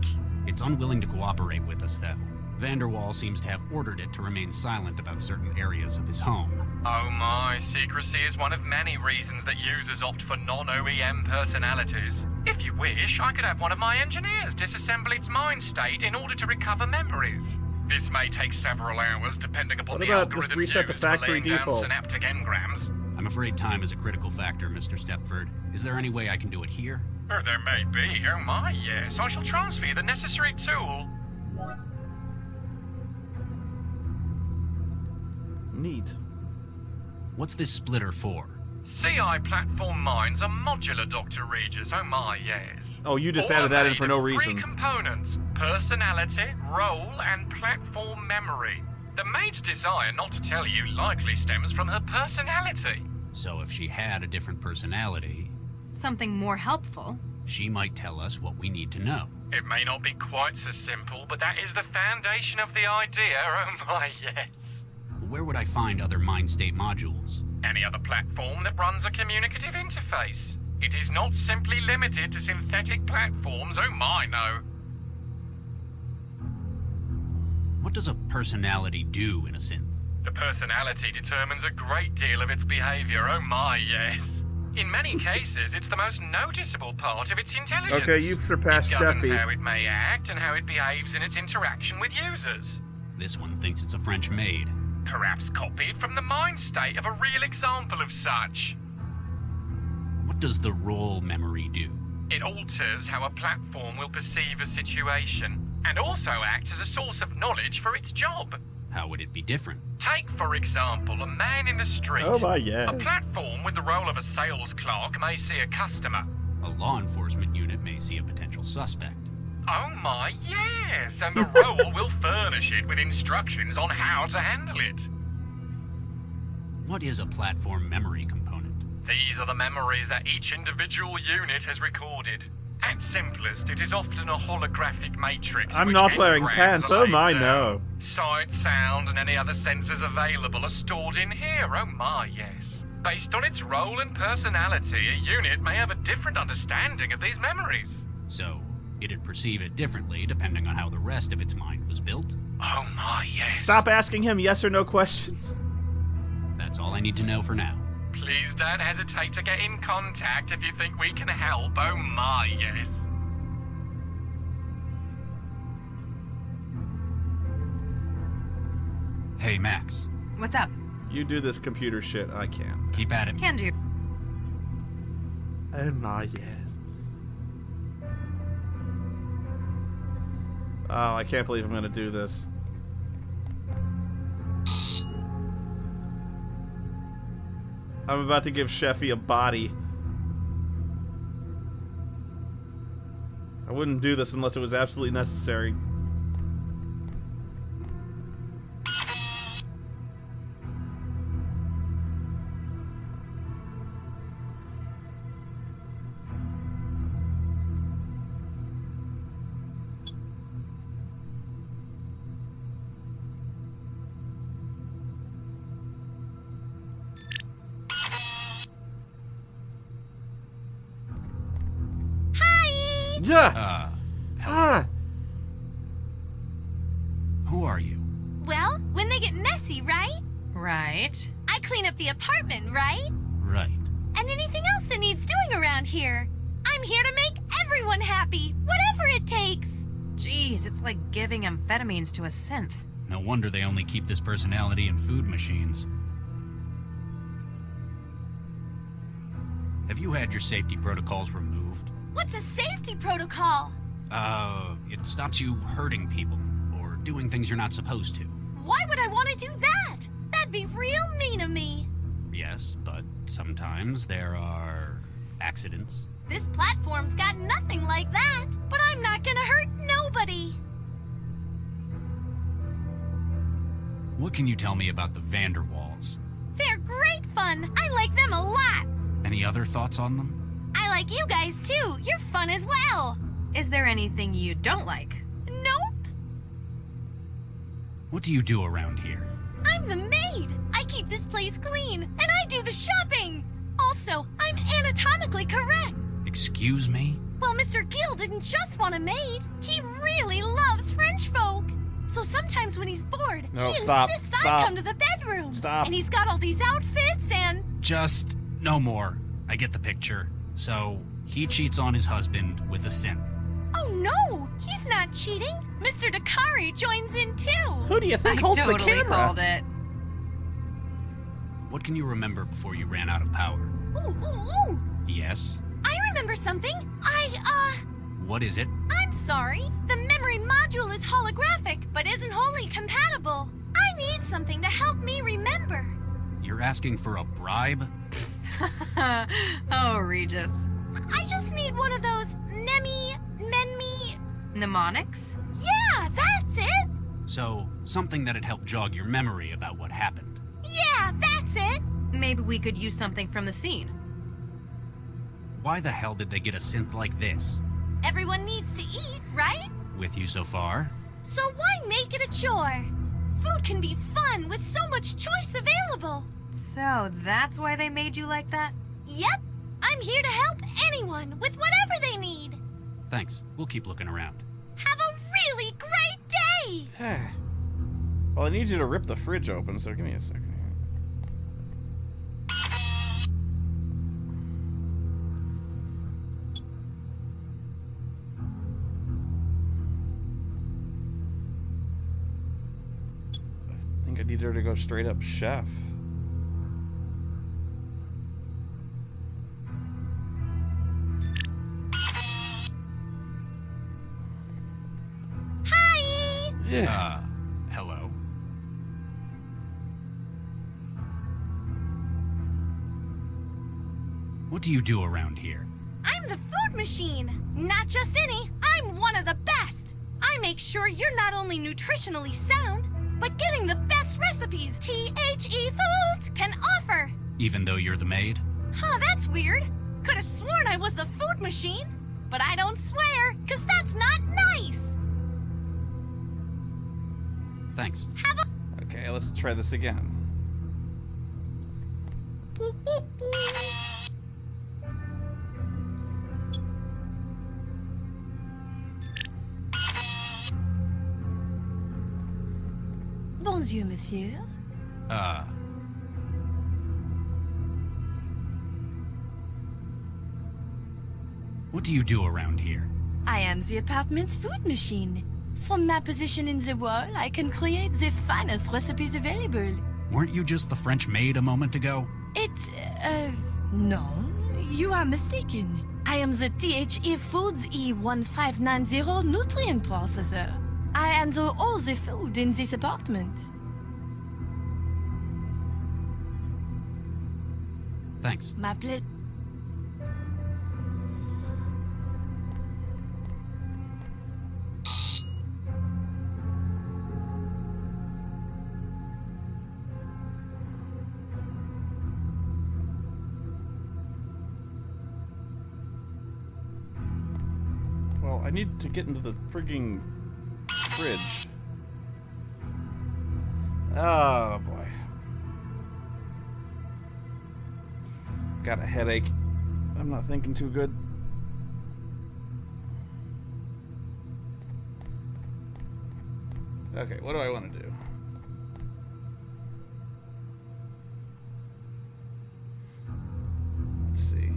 It's unwilling to cooperate with us, though. Vanderwall seems to have ordered it to remain silent about certain areas of his home. Oh my, secrecy is one of many reasons that users opt for non-OEM personalities. If you wish, I could have one of my engineers disassemble its mind state in order to recover memories. This may take several hours, depending upon What the about just algorithm reset to used factory for laying default? down synaptic engrams. I'm afraid time is a critical factor, Mr. Stepford. Is there any way I can do it here? Oh, there may be. Oh my, yes. I shall transfer you the necessary tool. Neat. What's this splitter for? CI platform minds are modular, Dr. Regis. Oh my, yes. Oh, you just All added are that in made for of no three reason. components: personality, role, and platform memory. The maid's desire not to tell you likely stems from her personality. So if she had a different personality, Something more helpful. she might tell us what we need to know. It may not be quite so simple, but that is the foundation of the idea. Oh my, yes. Where would I find other mind state modules? Any other platform that runs a communicative interface. It is not simply limited to synthetic platforms. Oh my, no. What does a personality do in a synth? The personality determines a great deal of its behavior. Oh my, yes. In many cases, it's the most noticeable part of its intelligence. Okay, you've surpassed It governs Cheffy. how it may act and how it behaves in its interaction with users. This one thinks it's a French maid. Perhaps copied from the mind state of a real example of such. What does the role memory do? It alters how a platform will perceive a situation, and also acts as a source of knowledge for its job. How would it be different? Take, for example, a man in the street. Oh my, yes. A platform with the role of a sales clerk may see a customer. A law enforcement unit may see a potential suspect. Oh my, yes! And the role will furnish it with instructions on how to handle it. What is a platform memory component? These are the memories that each individual unit has recorded. At simplest, it is often a holographic matrix. I'm which not wearing engrams pants. the Oh my, laser. no. Sight, sound, and any other senses available are stored in here. Oh my, yes. Based on its role and personality, a unit may have a different understanding of these memories. So, it'd perceive it differently depending on how the rest of its mind was built? Oh my, yes. Stop asking him yes or no questions. That's all I need to know for now. Please don't hesitate to get in contact if you think we can help. Oh my, yes. Hey, Max. What's up? You do this computer shit. I can't. Keep at it. Can do. Oh my, yes. Oh, I can't believe I'm gonna do this. I'm about to give Cheffy a body. I wouldn't do this unless it was absolutely necessary. Yeah. Who are you? Well, when they get messy, right? Right. I clean up the apartment, right? Right. And anything else that needs doing around here. I'm here to make everyone happy, whatever it takes. Jeez, it's like giving amphetamines to a synth. No wonder they only keep this personality in food machines. Have you had your safety protocols removed? What's a safety protocol? It stops you hurting people or doing things you're not supposed to. Why would I want to do that? That'd be real mean of me. Yes, but sometimes there are accidents. This platform's got nothing like that, but I'm not gonna hurt nobody. What can you tell me about the vanderwalls? They're great fun. I like them a lot. Any other thoughts on them? I like you guys too. You're fun as well. Is there anything you don't like? Nope. What do you do around here? I'm the maid. I keep this place clean, and I do the shopping. Also, I'm anatomically correct. Excuse me? Well, Mr. Gill didn't just want a maid. He really loves French folk. So sometimes when he's bored, No, he stop, insists stop. I come to the bedroom. Stop. And he's got all these outfits and... Just no more. I get the picture. So, he cheats on his husband with a synth. Oh no, he's not cheating. Mr. Dakari joins in too. Who do you think holds the camera? Called it. What can you remember before you ran out of power? Ooh. Yes? I remember something. What is it? I'm sorry. The memory module is holographic, but isn't wholly compatible. I need something to help me remember. You're asking for a bribe? Oh, Regis. I just need one of those Mnemonics? Yeah, that's it. So, something that'd help jog your memory about what happened. Yeah, that's it. Maybe we could use something from the scene. Why the hell did they get a synth like this? Everyone needs to eat, right? With you so far? So why make it a chore? Food can be fun with so much choice available. So that's why they made you like that? Yep. I'm here to help anyone with whatever they need. Thanks. We'll keep looking around. Have a really great day! Well, I need you to rip the fridge open, so give me a second here. I think I need her to go straight up chef. Hi! Yeah. Hello? What do you do around here? I'm the machine. Not just any, I'm one of the best. I make sure you're not only nutritionally sound, but getting the best recipes THE Foods can offer. Even though you're the maid? Huh, that's weird. Could have sworn I was the food machine. But I don't swear, 'cause that's not nice. Thanks. Okay, let's try this again. Bonjour, monsieur. What do you do around here? I am the apartment's food machine. From my position in the wall, I can create the finest recipes available. Weren't you just the French maid a moment ago? No, you are mistaken. I am the THE Foods E1590 nutrient processor. I handle all the food in this apartment. Thanks. My pleasure. Well, I need to get into the frigging fridge. Oh boy. Got a headache. I'm not thinking too good. Okay, what do I want to do? Let's see.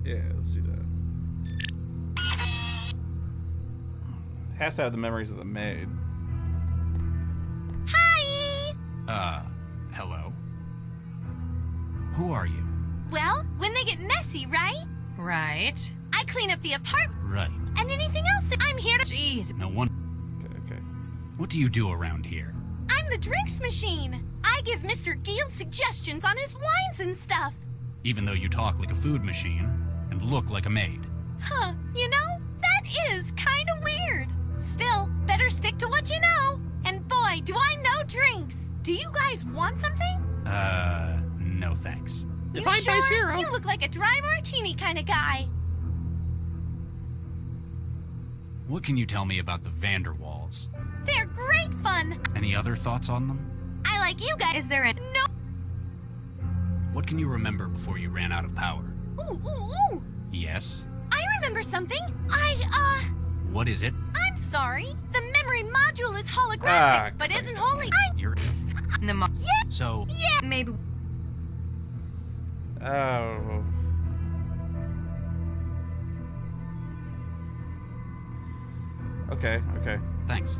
Yeah, let's do that. Has to have the memories of the maid. Hi! Hello? Who are you? Well, when they get messy, right? Right. I clean up the apartment. Right. And anything else that I'm here to— Jeez. No one. Okay. What do you do around here? I'm the drinks machine. I give Mr. Giel suggestions on his wines and stuff. Even though you talk like a food machine and look like a maid. Huh, you know, that is kind of weird. Still, better stick to what you know. And boy, do I know drinks. Do you guys want something? No thanks. You sure? You look like a dry martini kind of guy. What can you tell me about the vanderwalls? They're great fun. Any other thoughts on them? I like you guys. Is there a— No. What can you remember before you ran out of power? Ooh. Yes? I remember something. What is it? I'm sorry. The memory module is holographic, but isn't wholly— You're... Yeah. So... Yeah. Maybe. Oh. Okay. Thanks.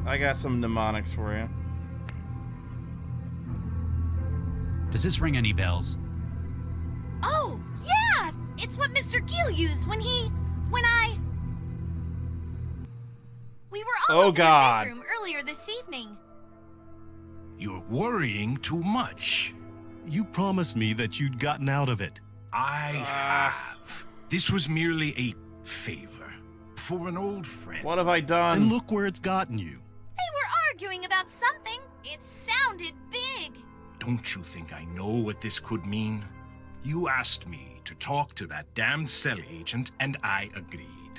I got some mnemonics for you. Does this ring any bells? Oh, yeah! It's what Mr. Giel used when we were all in the bedroom earlier this evening. You're worrying too much. You promised me that you'd gotten out of it. I have. This was merely a favor for an old friend. What have I done? And look where it's gotten you. They were arguing about something. It sounded big. Don't you think I know what this could mean? You asked me to talk to that damn cell agent, and I agreed.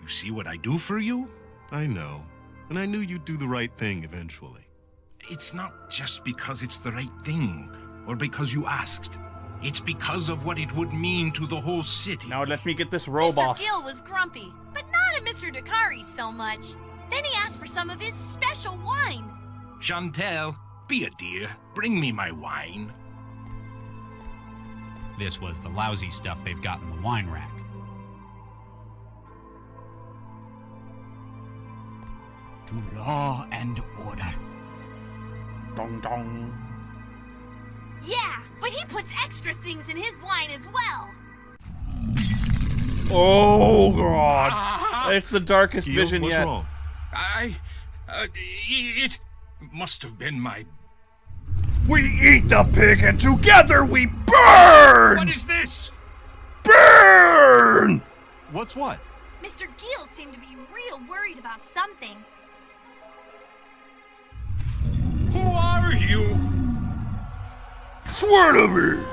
You see what I do for you? I know. And I knew you'd do the right thing eventually. It's not just because it's the right thing, or because you asked. It's because of what it would mean to the whole city. Now let me get this robe off. Mr. Giel was grumpy, but not at Mr. Dakari so much. Then he asked for some of his special wine. Chantel, be a dear. Bring me my wine. This was the lousy stuff they've got in the wine rack. To law and order. Dong dong. Yeah, but he puts extra things in his wine as well. Oh god! It's the darkest vision what's yet. wrong? It must have been my... We eat the pig and together we burn! What is this? Burn! What's what? Mr. Gill seemed to be real worried about something. Who are you? Swear to me!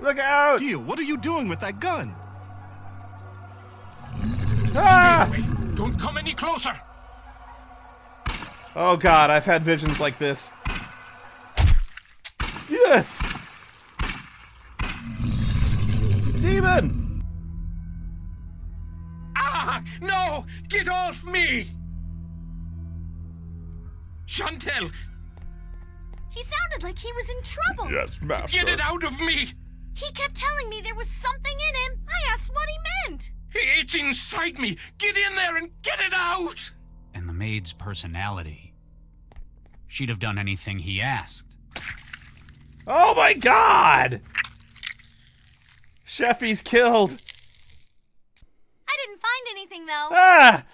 Look out! Gil, what are you doing with that gun? Ah! Stay away. Don't come any closer. Oh god, I've had visions like this. Yeah. Demon! Ah! No! Get off me! Chantel! He sounded like he was in trouble. Yes, master. Get it out of me! He kept telling me there was something in him. I asked what he meant. It's inside me! Get in there and get it out! And the maid's personality. She'd have done anything he asked. Oh my god! Cheffy's killed. I didn't find anything, though. Ah!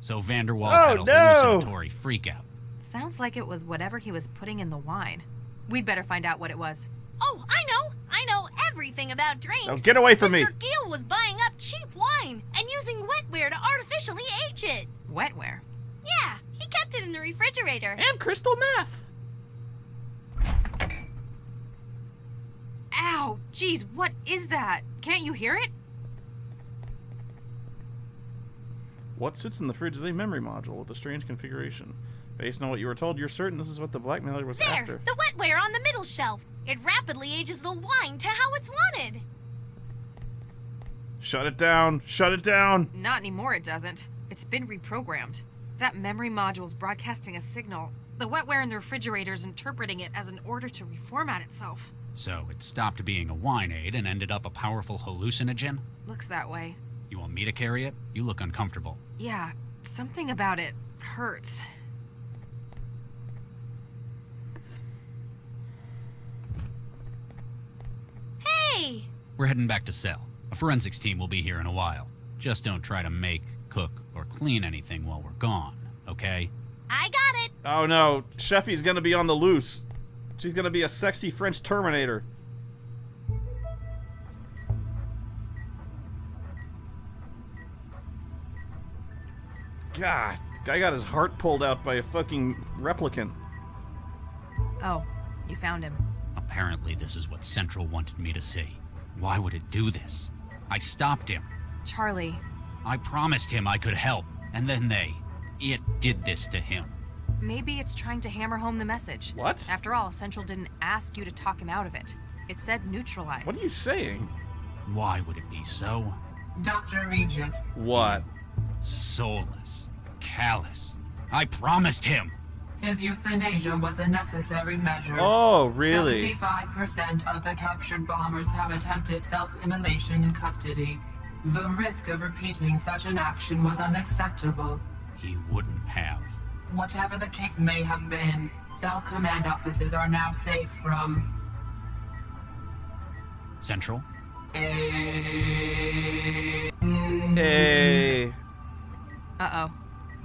So Vanderwall Oh, had a no! hallucinatory freakout. Sounds like it was whatever he was putting in the wine. We'd better find out what it was. Oh, I know everything about drinks. Oh, get away from me. Mr. Gill was buying up cheap wine and using wetware to artificially age it. Wetware? Yeah, he kept it in the refrigerator. And crystal meth. Ow, jeez, what is that? Can't you hear it? What sits in the fridge is a memory module with a strange configuration. Based on what you were told, you're certain this is what the blackmailer was There, after. the wetware on the middle shelf. It rapidly ages the wine to how it's wanted. Shut it down! Shut it down! Not anymore, it doesn't. It's been reprogrammed. That memory module's broadcasting a signal. The wetware in the refrigerator's interpreting it as an order to reformat itself. So it stopped being a wine aid and ended up a powerful hallucinogen? Looks that way. You want me to carry it? You look uncomfortable. Yeah, something about it hurts. Hey! We're heading back to cell. A forensics team will be here in a while. Just don't try to make, cook, or clean anything while we're gone, okay? I got it. Oh no, Cheffy's gonna be on the loose. She's gonna be a sexy French Terminator. God, guy got his heart pulled out by a fucking replicant. Oh, you found him. Apparently this is what Central wanted me to see. Why would it do this? I stopped him. Charlie. I promised him I could help, and then it did this to him. Maybe it's trying to hammer home the message. What? After all, Central didn't ask you to talk him out of it. It said neutralize. What are you saying? Why would it be so? Dr. Regis. What? Soulless. Callous. I promised him! His euthanasia was a necessary measure. Oh, really? 75% of the captured bombers have attempted self-immolation in custody. The risk of repeating such an action was unacceptable. He wouldn't have. Whatever the case may have been, cell command offices are now safe from... Central? Hey. Uh-oh.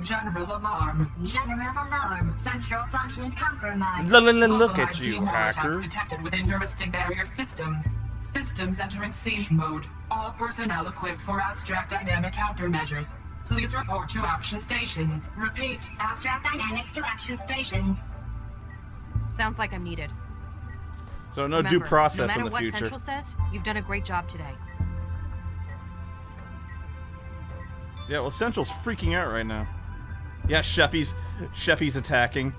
General alarm. General alarm. Central functions compromised. Look at you, Localized hacker. attacks detected within heuristic barrier systems. Systems entering siege mode. All personnel equipped for abstract dynamic countermeasures. Please report to action stations. Repeat. Abstract dynamics to action stations. Sounds like I'm needed. So no Remember, due process no in matter the what future. Central says, you've done a great job today. Yeah, well, Central's freaking out right now. Yeah, Cheffy's attacking.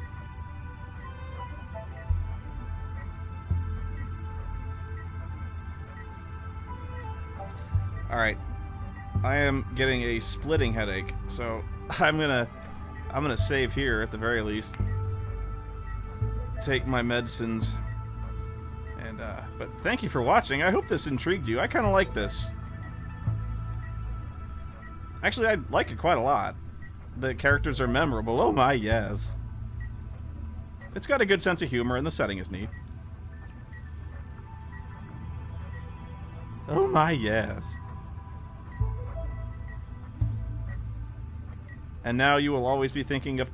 Alright. I am getting a splitting headache, so I'm gonna save here at the very least. Take my medicines. And but thank you for watching. I hope this intrigued you. I kinda like this. Actually, I like it quite a lot. The characters are memorable. Oh my, yes. It's got a good sense of humor, and the setting is neat. my, yes. And now you will always be thinking of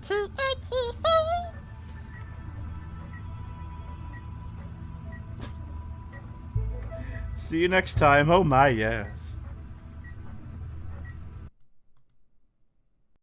See you next time. Oh my, yes.